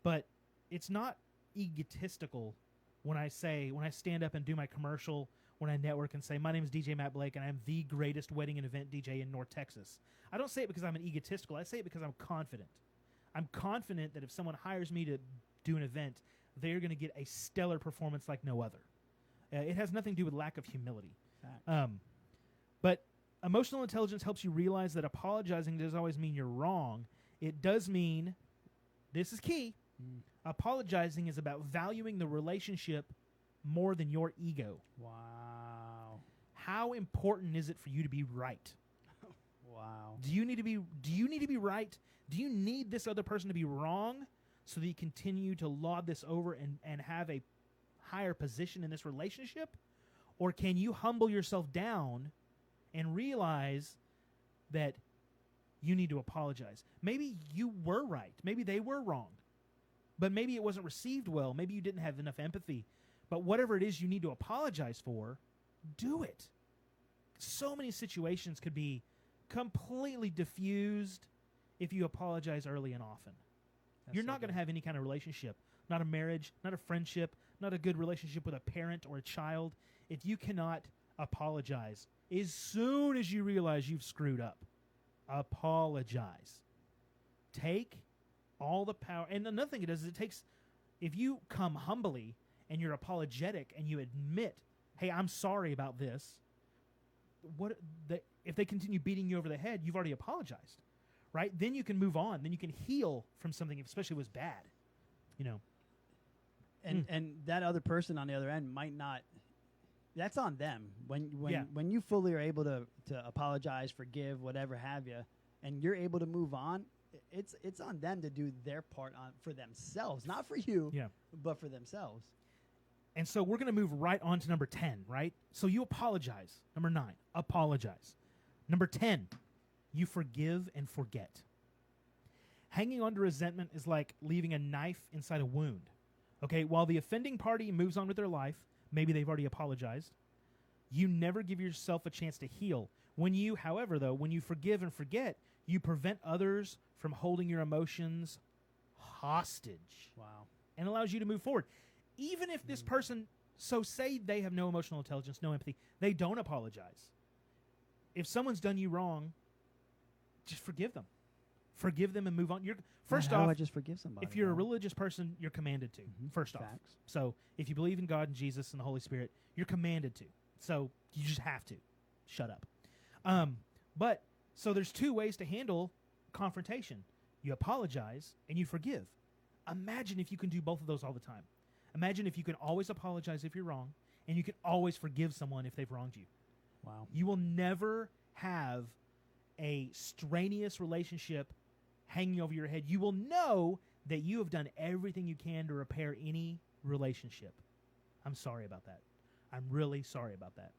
[SPEAKER 1] but it's not egotistical when I stand up and do my commercial, when I network and say, my name is DJ Matt Blake and I'm the greatest wedding and event DJ in North Texas. I don't say it because I'm an egotistical. I say it because I'm confident. I'm confident that if someone hires me to do an event, they're going to get a stellar performance like no other. It has nothing to do with lack of humility. But emotional intelligence helps you realize that apologizing doesn't always mean you're wrong. It does mean, this is key, apologizing is about valuing the relationship more than your ego.
[SPEAKER 2] Wow.
[SPEAKER 1] How important is it for you to be right?
[SPEAKER 2] Wow.
[SPEAKER 1] Do you need to be right? Do you need this other person to be wrong so that you continue to laud this over and have a higher position in this relationship? Or can you humble yourself down and realize that you need to apologize? Maybe you were right. Maybe they were wrong. But maybe it wasn't received well. Maybe you didn't have enough empathy. But whatever it is you need to apologize for, do it. So many situations could be completely diffused if you apologize early and often. You're not going to have any kind of relationship, not a marriage, not a friendship, not a good relationship with a parent or a child, if you cannot apologize as soon as you realize you've screwed up. Apologize. Take all the power. And another thing it does is if you come humbly and you're apologetic and you admit, hey, I'm sorry about this, if they continue beating you over the head, you've already apologized, right? Then you can move on. Then you can heal from something, especially if it was bad,
[SPEAKER 2] And that other person on the other end might not. That's on them. When you fully are able to apologize, forgive, whatever have you, and you're able to move on, it's on them to do their part for themselves, not for you, but for themselves.
[SPEAKER 1] And so we're going to move right on to number 10, right? So you apologize. Number 9, apologize. Number 10, you forgive and forget. Hanging on to resentment is like leaving a knife inside a wound. Okay, while the offending party moves on with their life, maybe they've already apologized, you never give yourself a chance to heal. When you forgive and forget, you prevent others from holding your emotions hostage.
[SPEAKER 2] Wow.
[SPEAKER 1] And allows you to move forward. Even if this person, so say they have no emotional intelligence, no empathy, they don't apologize. If someone's done you wrong, just forgive them. Forgive them and move on. First
[SPEAKER 2] How
[SPEAKER 1] off,
[SPEAKER 2] do I just forgive somebody?
[SPEAKER 1] if you're a religious person, you're commanded to, first off.
[SPEAKER 2] Facts.
[SPEAKER 1] So if you believe in God and Jesus and the Holy Spirit, you're commanded to. So you just have to. Shut up. But so there's two ways to handle confrontation. You apologize and you forgive. Imagine if you can do both of those all the time. Imagine if you can always apologize if you're wrong and you can always forgive someone if they've wronged you.
[SPEAKER 2] Wow.
[SPEAKER 1] You will never have a strenuous relationship hanging over your head. You will know that you have done everything you can to repair any relationship. I'm sorry about that. I'm really sorry about that.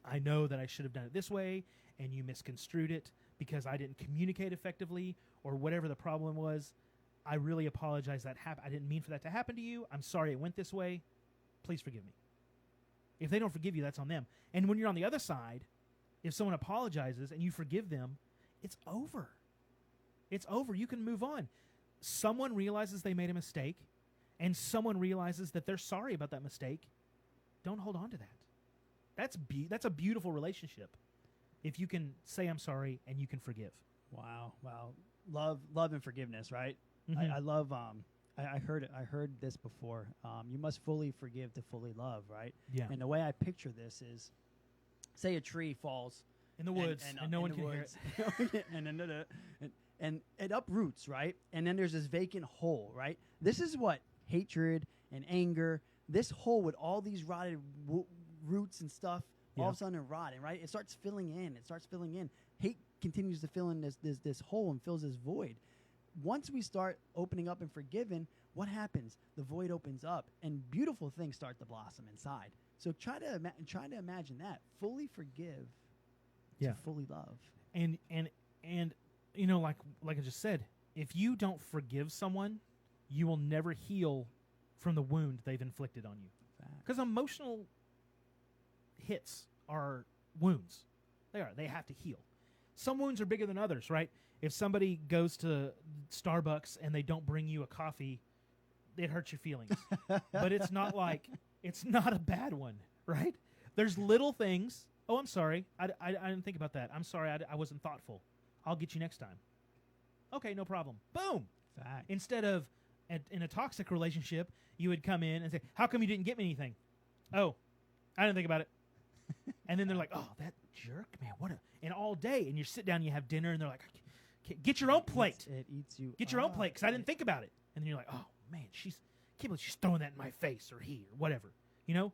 [SPEAKER 1] I know that I should have done it this way, and you misconstrued it because I didn't communicate effectively or whatever the problem was. I really apologize that I didn't mean for that to happen to you. I'm sorry it went this way. Please forgive me. If they don't forgive you, that's on them. And when you're on the other side, if someone apologizes and you forgive them, it's over. It's over. You can move on. Someone realizes they made a mistake, and someone realizes that they're sorry about that mistake. Don't hold on to that. That's a beautiful relationship. If you can say I'm sorry and you can forgive.
[SPEAKER 2] Wow. Love and forgiveness, right?
[SPEAKER 1] Mhm.
[SPEAKER 2] I love. I heard this before. You must fully forgive to fully love, right?
[SPEAKER 1] Yeah.
[SPEAKER 2] And the way I picture this is, say a tree falls
[SPEAKER 1] In the woods, and no one can hear it.
[SPEAKER 2] and it uproots, right? And then there's this vacant hole, right? This is what hatred and anger. This hole with all these rotted roots and stuff, all of a sudden rotting, right? It starts filling in. Hate continues to fill in this hole and fills this void. Once we start opening up and forgiving, what happens? The void opens up, and beautiful things start to blossom inside. So try to imagine that. Fully forgive to fully love.
[SPEAKER 1] And you know, like I just said, if you don't forgive someone, you will never heal from the wound they've inflicted on you. Because emotional hits are wounds. They have to heal. Some wounds are bigger than others, right? If somebody goes to Starbucks and they don't bring you a coffee, it hurts your feelings. But it's not a bad one, right? There's little things. Oh, I'm sorry. I didn't think about that. I'm sorry. I wasn't thoughtful. I'll get you next time. Okay, no problem. Boom.
[SPEAKER 2] Fact.
[SPEAKER 1] Instead of in a toxic relationship, you would come in and say, how come you didn't get me anything? Oh, I didn't think about it. And then they're like, oh, that jerk, man, and all day, and you sit down and you have dinner, and they're like, get your own plate.
[SPEAKER 2] It eats you.
[SPEAKER 1] Get your own plate, because I didn't think about it. And then you're like, oh, man, can't believe she's throwing that in my face, or he, or whatever. You know,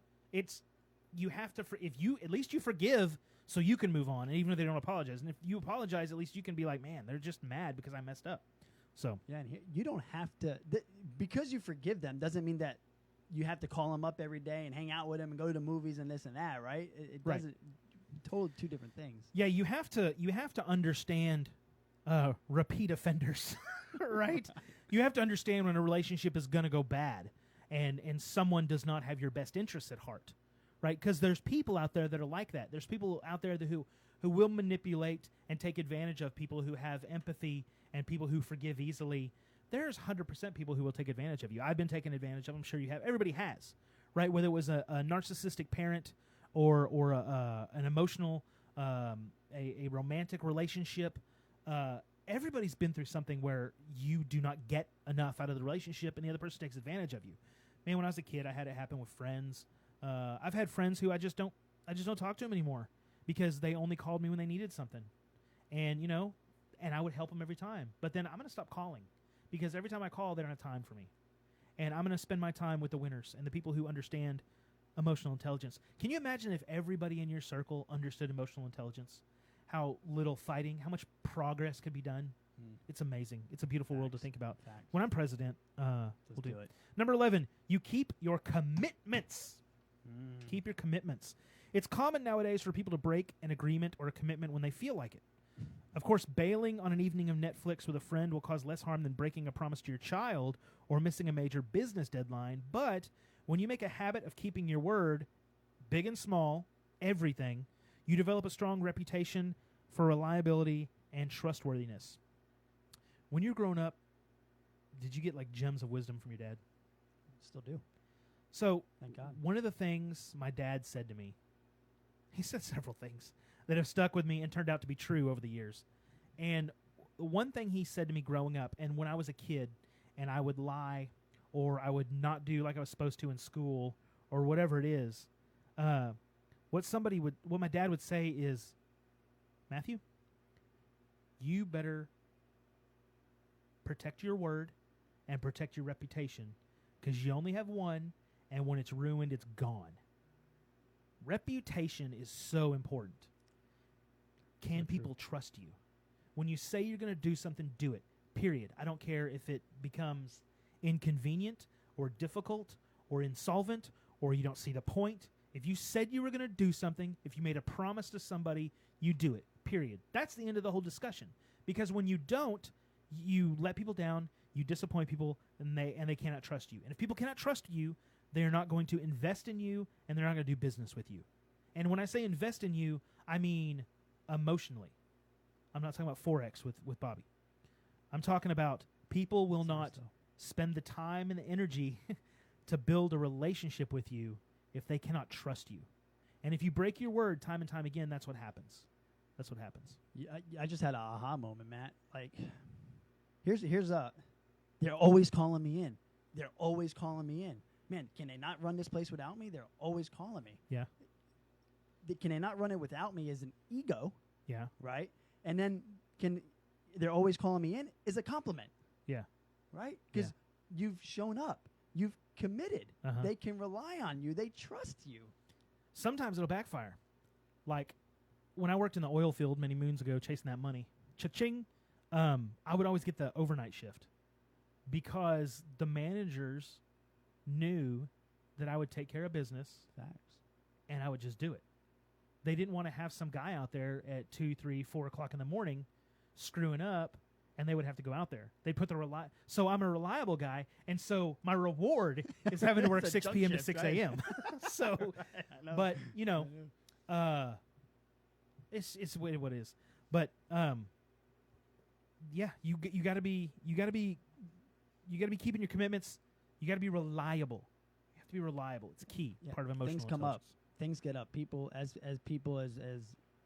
[SPEAKER 1] you have to, at least you forgive so you can move on, and even if they don't apologize. And if you apologize, at least you can be like, man, they're just mad because I messed up. So
[SPEAKER 2] yeah, and you don't have to, because you forgive them doesn't mean that you have to call them up every day and hang out with them and go to the movies and this and that, right? It
[SPEAKER 1] Right.
[SPEAKER 2] doesn't. Totally two different things.
[SPEAKER 1] yeah, you have to understand repeat offenders, right? You have to understand when a relationship is going to go bad, and someone does not have your best interests at heart, right? Because there's people out there that are like that. There's people out there who will manipulate and take advantage of people who have empathy and people who forgive easily. There's 100% people who will take advantage of you. I've been taken advantage of. I'm sure you have. Everybody has, right? Whether it was a narcissistic parent or an emotional, a romantic relationship, everybody's been through something where you do not get enough out of the relationship, and the other person takes advantage of you. Man, when I was a kid, I had it happen with friends. I've had friends who I just don't talk to them anymore because they only called me when they needed something, and I would help them every time. But then I'm going to stop calling because every time I call, they don't have time for me, and I'm going to spend my time with the winners and the people who understand emotional intelligence. Can you imagine if everybody in your circle understood emotional intelligence? How little fighting, how much progress could be done. It's amazing. It's a beautiful world to think about.
[SPEAKER 2] Facts.
[SPEAKER 1] When I'm president, we'll
[SPEAKER 2] Let's do it.
[SPEAKER 1] Number 11, you keep your commitments. Keep your commitments. It's common nowadays for people to break an agreement or a commitment when they feel like it. Of course, bailing on an evening of Netflix with a friend will cause less harm than breaking a promise to your child or missing a major business deadline. But when you make a habit of keeping your word, big and small, everything, you develop a strong reputation for reliability and trustworthiness. When you're growing up, did you get like gems of wisdom from your dad?
[SPEAKER 2] Still do.
[SPEAKER 1] So,
[SPEAKER 2] Thank God.
[SPEAKER 1] one of the things my dad said to me, he said several things that have stuck with me and turned out to be true over the years. And one thing he said to me growing up, and when I was a kid, and I would lie, or I would not do like I was supposed to in school, or whatever it is, what my dad would say is, Matthew, you better protect your word and protect your reputation, because you only have one, and when it's ruined, it's gone. Reputation is so important. Can people trust you? When you say you're going to do something, do it. Period. I don't care if it becomes inconvenient or difficult or insolvent or you don't see the point. If you said you were going to do something, if you made a promise to somebody, you do it. Period. That's the end of the whole discussion. Because when you don't, you let people down, you disappoint people, and they cannot trust you. And if people cannot trust you, they are not going to invest in you, and they're not going to do business with you. And when I say invest in you, I mean emotionally. I'm not talking about Forex with Bobby. I'm talking about people will not spend the time and the energy to build a relationship with you if they cannot trust you. And if you break your word time and time again, that's what happens. That's what happens.
[SPEAKER 2] Yeah, I just had an aha moment, Matt. Like, here's they're always calling me in. They're always calling me in. Man, can they not run this place without me? They're always calling me.
[SPEAKER 1] Yeah.
[SPEAKER 2] Can they not run it without me is an ego.
[SPEAKER 1] Yeah.
[SPEAKER 2] Right? And then they're always calling me in is a compliment.
[SPEAKER 1] Yeah.
[SPEAKER 2] Right? Because you've shown up. You've committed.
[SPEAKER 1] Uh-huh.
[SPEAKER 2] They can rely on you. They trust you.
[SPEAKER 1] Sometimes it'll backfire. Like when I worked in the oil field many moons ago chasing that money, cha-ching, I would always get the overnight shift because the managers knew that I would take care of business.
[SPEAKER 2] Facts.
[SPEAKER 1] And I would just do it. They didn't want to have some guy out there at 2, 3, 4 o'clock in the morning screwing up, and they would have to go out there. They put so I'm a reliable guy, and so my reward is having to work 6 p.m. to 6 a.m. So,
[SPEAKER 2] Right.
[SPEAKER 1] but it's what it is. But you got to be keeping your commitments. You got to be reliable. You have to be reliable. It's key part of emotional
[SPEAKER 2] Things come
[SPEAKER 1] intelligence.
[SPEAKER 2] up. Things get up. People as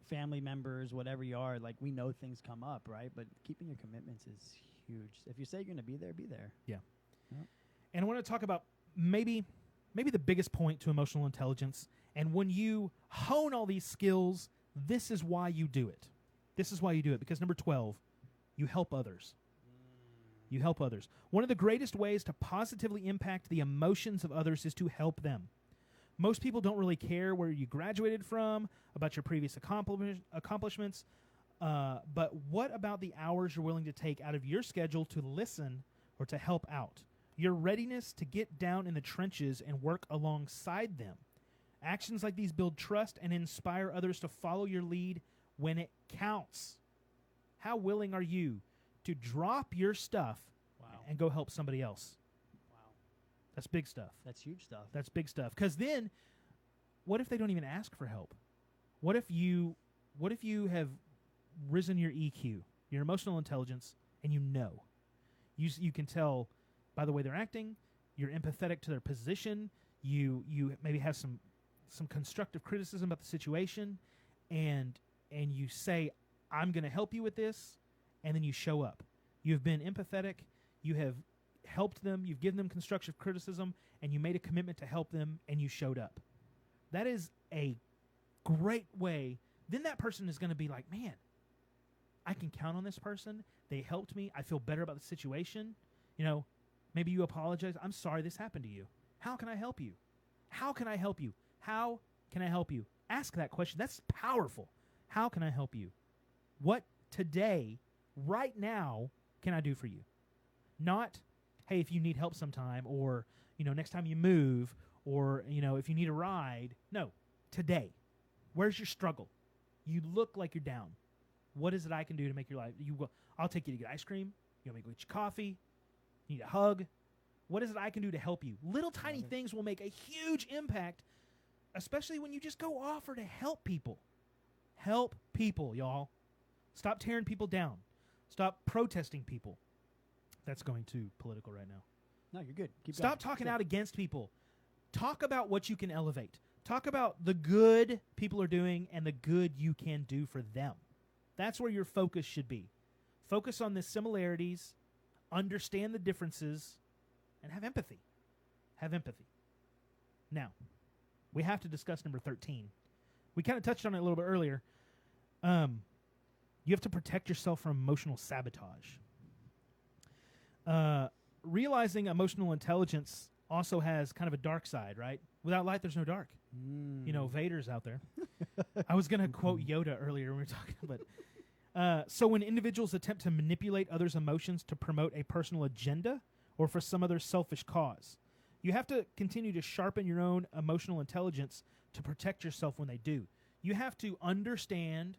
[SPEAKER 2] family members, whatever you are, like we know things come up, right? But keeping your commitments is huge. If you say you're going to be there, be there.
[SPEAKER 1] Yeah.
[SPEAKER 2] Yep.
[SPEAKER 1] And I want to talk about maybe the biggest point to emotional intelligence. And when you hone all these skills, this is why you do it. This is why you do it. Because number 12, you help others. You help others. One of the greatest ways to positively impact the emotions of others is to help them. Most people don't really care where you graduated from, about your previous accomplishments, but what about the hours you're willing to take out of your schedule to listen or to help out? Your readiness to get down in the trenches and work alongside them. Actions like these build trust and inspire others to follow your lead when it counts. How willing are you to drop your stuff and go help somebody else? That's big stuff.
[SPEAKER 2] That's huge stuff.
[SPEAKER 1] That's big stuff. Because then, what if they don't even ask for help? What if you have risen your EQ, your emotional intelligence, and you can tell by the way they're acting, you're empathetic to their position, you maybe have some constructive criticism about the situation, and you say, I'm going to help you with this, and then you show up. You've been empathetic, you have helped them, you've given them constructive criticism, and you made a commitment to help them, and you showed up. That is a great way. Then that person is going to be like, man, I can count on this person. They helped me. I feel better about the situation. Maybe you apologize. I'm sorry this happened to you. How can I help you? How can I help you? How can I help you? Ask that question. That's powerful. How can I help you? What today, right now, can I do for you? Not, hey, if you need help sometime, or, next time you move, or, if you need a ride. No, today. Where's your struggle? You look like you're down. What is it I can do to make your life? I'll take you to get ice cream. You want me to go get you coffee? You need a hug? What is it I can do to help you? Little tiny things will make a huge impact, especially when you just go offer to help people. Help people, y'all. Stop tearing people down. Stop protesting people. That's going too political right now.
[SPEAKER 2] No, you're good.
[SPEAKER 1] Stop talking out against people. Talk about what you can elevate. Talk about the good people are doing and the good you can do for them. That's where your focus should be. Focus on the similarities, understand the differences, and have empathy. Have empathy. Now, we have to discuss number 13. We kind of touched on it a little bit earlier. You have to protect yourself from emotional sabotage. Realizing emotional intelligence also has kind of a dark side, right? Without light, there's no dark. You know, Vader's out there. I was going to quote Yoda earlier when we were talking, but so when individuals attempt to manipulate others' emotions to promote a personal agenda or for some other selfish cause, you have to continue to sharpen your own emotional intelligence to protect yourself when they do. You have to understand,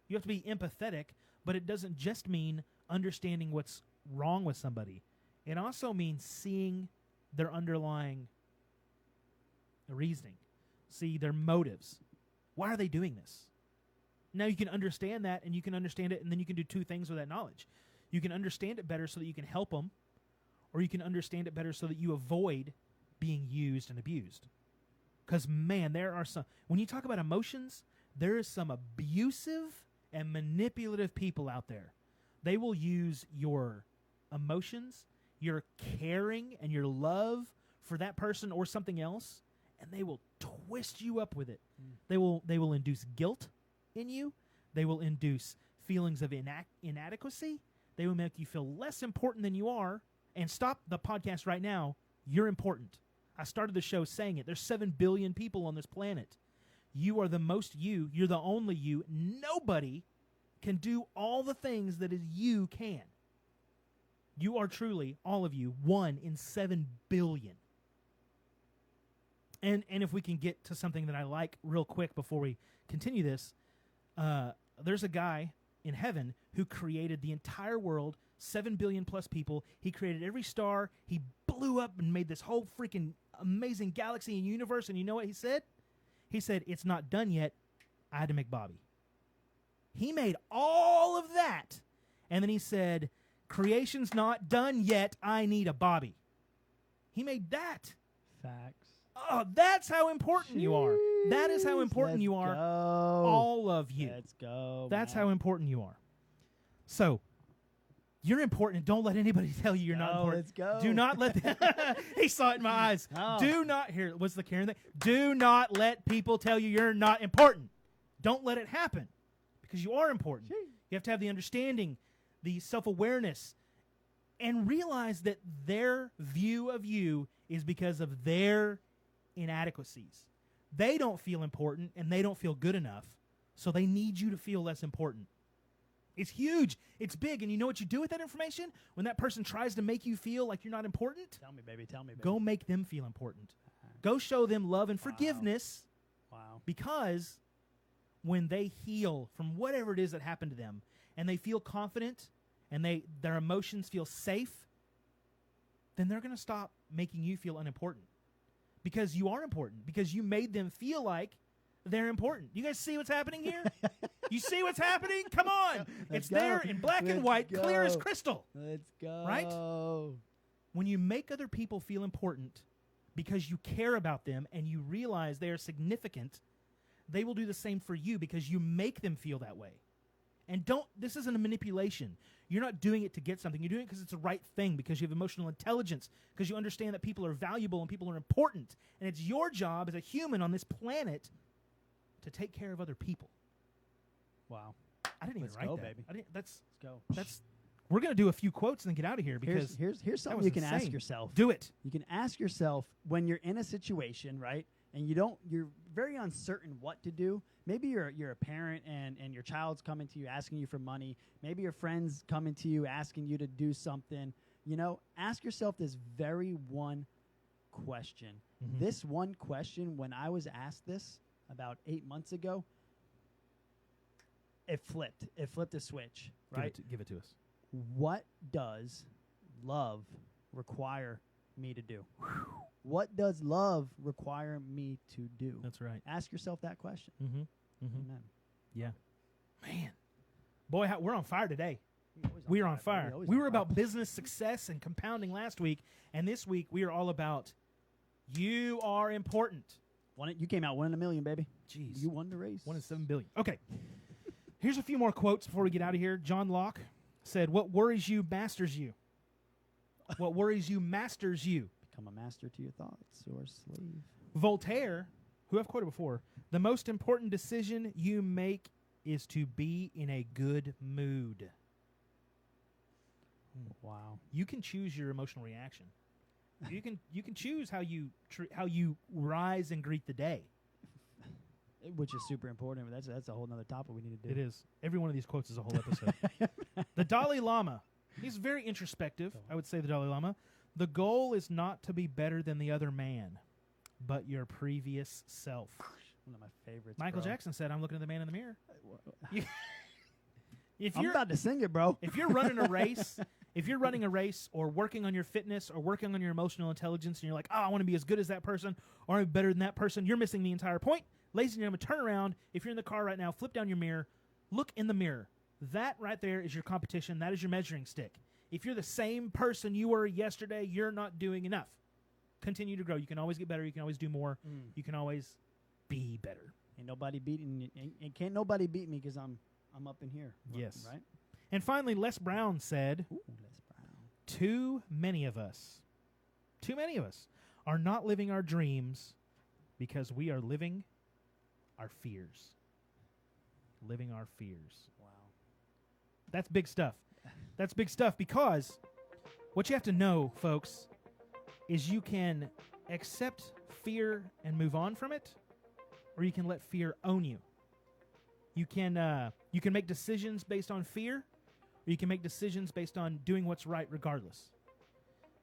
[SPEAKER 1] you have to be empathetic, but it doesn't just mean understanding what's wrong with somebody. It also means seeing their underlying reasoning, see their motives. Why are they doing this? Now you can understand that, and you can understand it, and then you can do two things with that knowledge. You can understand it better so that you can help them, or you can understand it better so that you avoid being used and abused. Because, man, there are some, when you talk about emotions, there is some abusive and manipulative people out there. They will use your emotions, your caring, and your love for that person or something else, and they will twist you up with it. They will induce guilt in you. They will induce feelings of inadequacy. They will make you feel less important than you are. And stop the podcast right now. You're important. I started the show saying it. There's 7 billion people on this planet. You are the most you. You're the only you. Nobody can do all the things that you can. You are truly, all of you, 1 in 7 billion. And if we can get to something that I like real quick before we continue this, there's a guy in heaven who created the entire world, 7 billion plus people. He created every star. He blew up and made this whole freaking amazing galaxy and universe. And you know what he said? He said, it's not done yet. I had to make Bobby. He made all of that. And then he said, creation's not done yet. I need a Bobby. He made that.
[SPEAKER 2] Facts.
[SPEAKER 1] Oh, that's how important you are. That is how important you are.
[SPEAKER 2] Go.
[SPEAKER 1] All of you.
[SPEAKER 2] Let's go.
[SPEAKER 1] That's
[SPEAKER 2] man.
[SPEAKER 1] how important you are. So, you're important. Don't let anybody tell you you're not important.
[SPEAKER 2] Let's go.
[SPEAKER 1] Do not let them. He saw it in my eyes.
[SPEAKER 2] Oh.
[SPEAKER 1] Do not. Here, what's the Karen thing? Do not let people tell you you're not important. Don't let it happen because you are important.
[SPEAKER 2] Gee.
[SPEAKER 1] You have to have the understanding, the self-awareness, and realize that their view of you is because of their inadequacies. They don't feel important and they don't feel good enough, so they need you to feel less important. It's huge. It's big. And you know what you do with that information? When that person tries to make you feel like you're not important,
[SPEAKER 2] Tell me, baby. Tell me, baby.
[SPEAKER 1] go make them feel important. Go show them love and forgiveness,
[SPEAKER 2] Wow.
[SPEAKER 1] because when they heal from whatever it is that happened to them and they feel confident and their emotions feel safe, then they're going to stop making you feel unimportant. Because you are important. Because you made them feel like they're important. You guys see what's happening here? You see what's happening? Come on. It's
[SPEAKER 2] go.
[SPEAKER 1] there in black and white,
[SPEAKER 2] Let's
[SPEAKER 1] clear as
[SPEAKER 2] go.
[SPEAKER 1] crystal.
[SPEAKER 2] Let's go.
[SPEAKER 1] Right? When you make other people feel important because you care about them and you realize they are significant, they will do the same for you because you make them feel that way. And this isn't a manipulation. You're not doing it to get something. You're doing it because it's the right thing, because you have emotional intelligence, because you understand that people are valuable and people are important. And it's your job as a human on this planet to take care of other people.
[SPEAKER 2] Wow.
[SPEAKER 1] I didn't even
[SPEAKER 2] Let's
[SPEAKER 1] write
[SPEAKER 2] go,
[SPEAKER 1] that.
[SPEAKER 2] baby.
[SPEAKER 1] Let's
[SPEAKER 2] go.
[SPEAKER 1] We're going to do a few quotes and then get out of here because
[SPEAKER 2] Here's something
[SPEAKER 1] was
[SPEAKER 2] you can ask
[SPEAKER 1] insane.
[SPEAKER 2] yourself.
[SPEAKER 1] Do it.
[SPEAKER 2] You can ask yourself when you're in a situation, right? And you're very uncertain what to do. Maybe you're a parent and your child's coming to you asking you for money. Maybe your friend's coming to you asking you to do something. You know, ask yourself this very one question.
[SPEAKER 1] Mhm.
[SPEAKER 2] This one question, when I was asked this about 8 months ago, it flipped. It flipped a switch, right?
[SPEAKER 1] Give it to us.
[SPEAKER 2] What does love require me to do? What does love require me to do?
[SPEAKER 1] That's right.
[SPEAKER 2] Ask yourself that question.
[SPEAKER 1] Mm-hmm. Mm-hmm.
[SPEAKER 2] Amen.
[SPEAKER 1] Yeah. Man. Boy, we're on fire today.
[SPEAKER 2] Always
[SPEAKER 1] We are on fire.
[SPEAKER 2] Always
[SPEAKER 1] We
[SPEAKER 2] on
[SPEAKER 1] were
[SPEAKER 2] fire.
[SPEAKER 1] about business success and compounding last week, and this week we are all about you are important.
[SPEAKER 2] You came out 1 in a million, baby.
[SPEAKER 1] Jeez.
[SPEAKER 2] You won the race.
[SPEAKER 1] 1 in 7 billion. Okay. Here's a few more quotes before we get out of here. John Locke said, "What worries you masters you. What worries you masters you."
[SPEAKER 2] Become a master to your thoughts or a slave.
[SPEAKER 1] Voltaire, who I've quoted before, "The most important decision you make is to be in a good mood."
[SPEAKER 2] Wow.
[SPEAKER 1] You can choose your emotional reaction. You can choose how you rise and greet the day.
[SPEAKER 2] Which is super important. But that's a whole nother topic we need to do.
[SPEAKER 1] It is. Every one of these quotes is a whole episode. The Dalai Lama. He's very introspective, I would say, the Dalai Lama. "The goal is not to be better than the other man, but your previous self."
[SPEAKER 2] One of my favorites.
[SPEAKER 1] Michael
[SPEAKER 2] bro.
[SPEAKER 1] Jackson said, "I'm looking at the man in the mirror." If
[SPEAKER 2] I'm
[SPEAKER 1] you're
[SPEAKER 2] about to sing it, bro.
[SPEAKER 1] if you're running a race or working on your fitness or working on your emotional intelligence, and you're like, "Oh, I want to be as good as that person or I'm better than that person," you're missing the entire point. Ladies and gentlemen, turn around. If you're in the car right now, flip down your mirror. Look in the mirror. That right there is your competition. That is your measuring stick. If you're the same person you were yesterday, you're not doing enough. Continue to grow. You can always get better. You can always do more. You can always be better.
[SPEAKER 2] Ain't nobody beating you. And can't nobody beat me because I'm up in here.
[SPEAKER 1] Yes.
[SPEAKER 2] Right?
[SPEAKER 1] And finally, Les Brown said,
[SPEAKER 2] Ooh, Les Brown.
[SPEAKER 1] too many of us are not living our dreams because we are living our fears. Living our fears.
[SPEAKER 2] Wow.
[SPEAKER 1] That's big stuff. That's big stuff because what you have to know, folks, is you can accept fear and move on from it, or you can let fear own you. You can make decisions based on fear, or you can make decisions based on doing what's right regardless.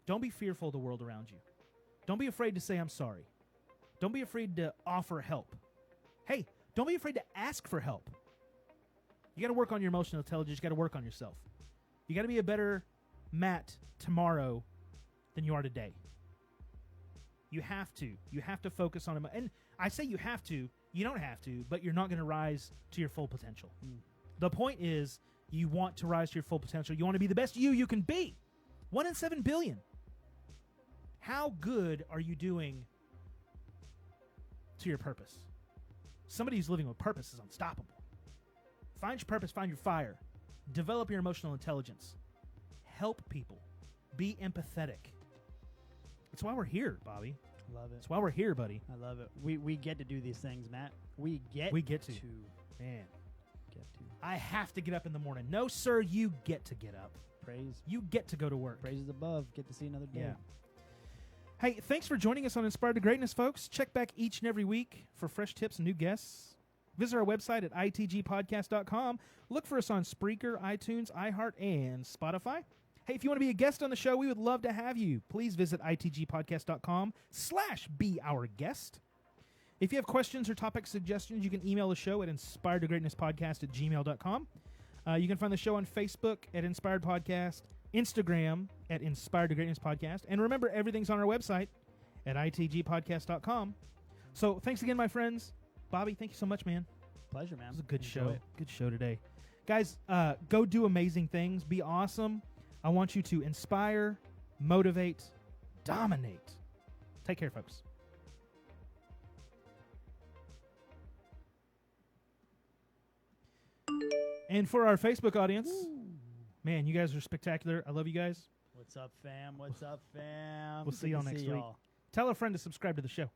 [SPEAKER 1] Don't be fearful of the world around you. Don't be afraid to say I'm sorry. Don't be afraid to offer help. Hey, don't be afraid to ask for help. You got to work on your emotional intelligence. You got to work on yourself. You got to be a better Matt tomorrow than you are today. You have to. You have to focus on it. And I say you have to. You don't have to, but you're not going to rise to your full potential. The point is, you want to rise to your full potential. You want to be the best you can be. 1 in 7 billion. How good are you doing to your purpose? Somebody who's living with purpose is unstoppable. Find your purpose, find your fire. Develop your emotional intelligence. Help people. Be empathetic. That's why we're here, Bobby.
[SPEAKER 2] Love it.
[SPEAKER 1] That's why we're here, buddy.
[SPEAKER 2] I love it. We get to do these things, Matt. We get
[SPEAKER 1] to. Man,
[SPEAKER 2] get to.
[SPEAKER 1] I have to get up in the morning. No, sir, you get to get up.
[SPEAKER 2] Praise.
[SPEAKER 1] You get to go to work.
[SPEAKER 2] Praises above. Get to see another day.
[SPEAKER 1] Yeah. Hey, thanks for joining us on Inspired to Greatness, folks. Check back each and every week for fresh tips and new guests. Visit our website at itgpodcast.com. Look for us on Spreaker, iTunes, iHeart, and Spotify. Hey, if you want to be a guest on the show, we would love to have you. Please visit itgpodcast.com/be-our-guest. If you have questions or topic suggestions, you can email the show at inspiredtogreatnesspodcast@gmail.com. You can find the show on Facebook at Inspired Podcast, Instagram at Inspired to Greatness Podcast. And remember, everything's on our website at itgpodcast.com. So thanks again, my friends. Bobby, thank you so much, man.
[SPEAKER 2] Pleasure, man.
[SPEAKER 1] It was a good
[SPEAKER 2] Enjoy
[SPEAKER 1] show.
[SPEAKER 2] it.
[SPEAKER 1] Good show today. Guys, go do amazing things. Be awesome. I want you to inspire, motivate, dominate. Take care, folks. And for our Facebook audience, man, you guys are spectacular. I love you guys.
[SPEAKER 2] What's up, fam? What's up, fam?
[SPEAKER 1] We'll see
[SPEAKER 2] Good
[SPEAKER 1] y'all
[SPEAKER 2] to
[SPEAKER 1] next
[SPEAKER 2] see
[SPEAKER 1] week. Tell a friend to subscribe to the show.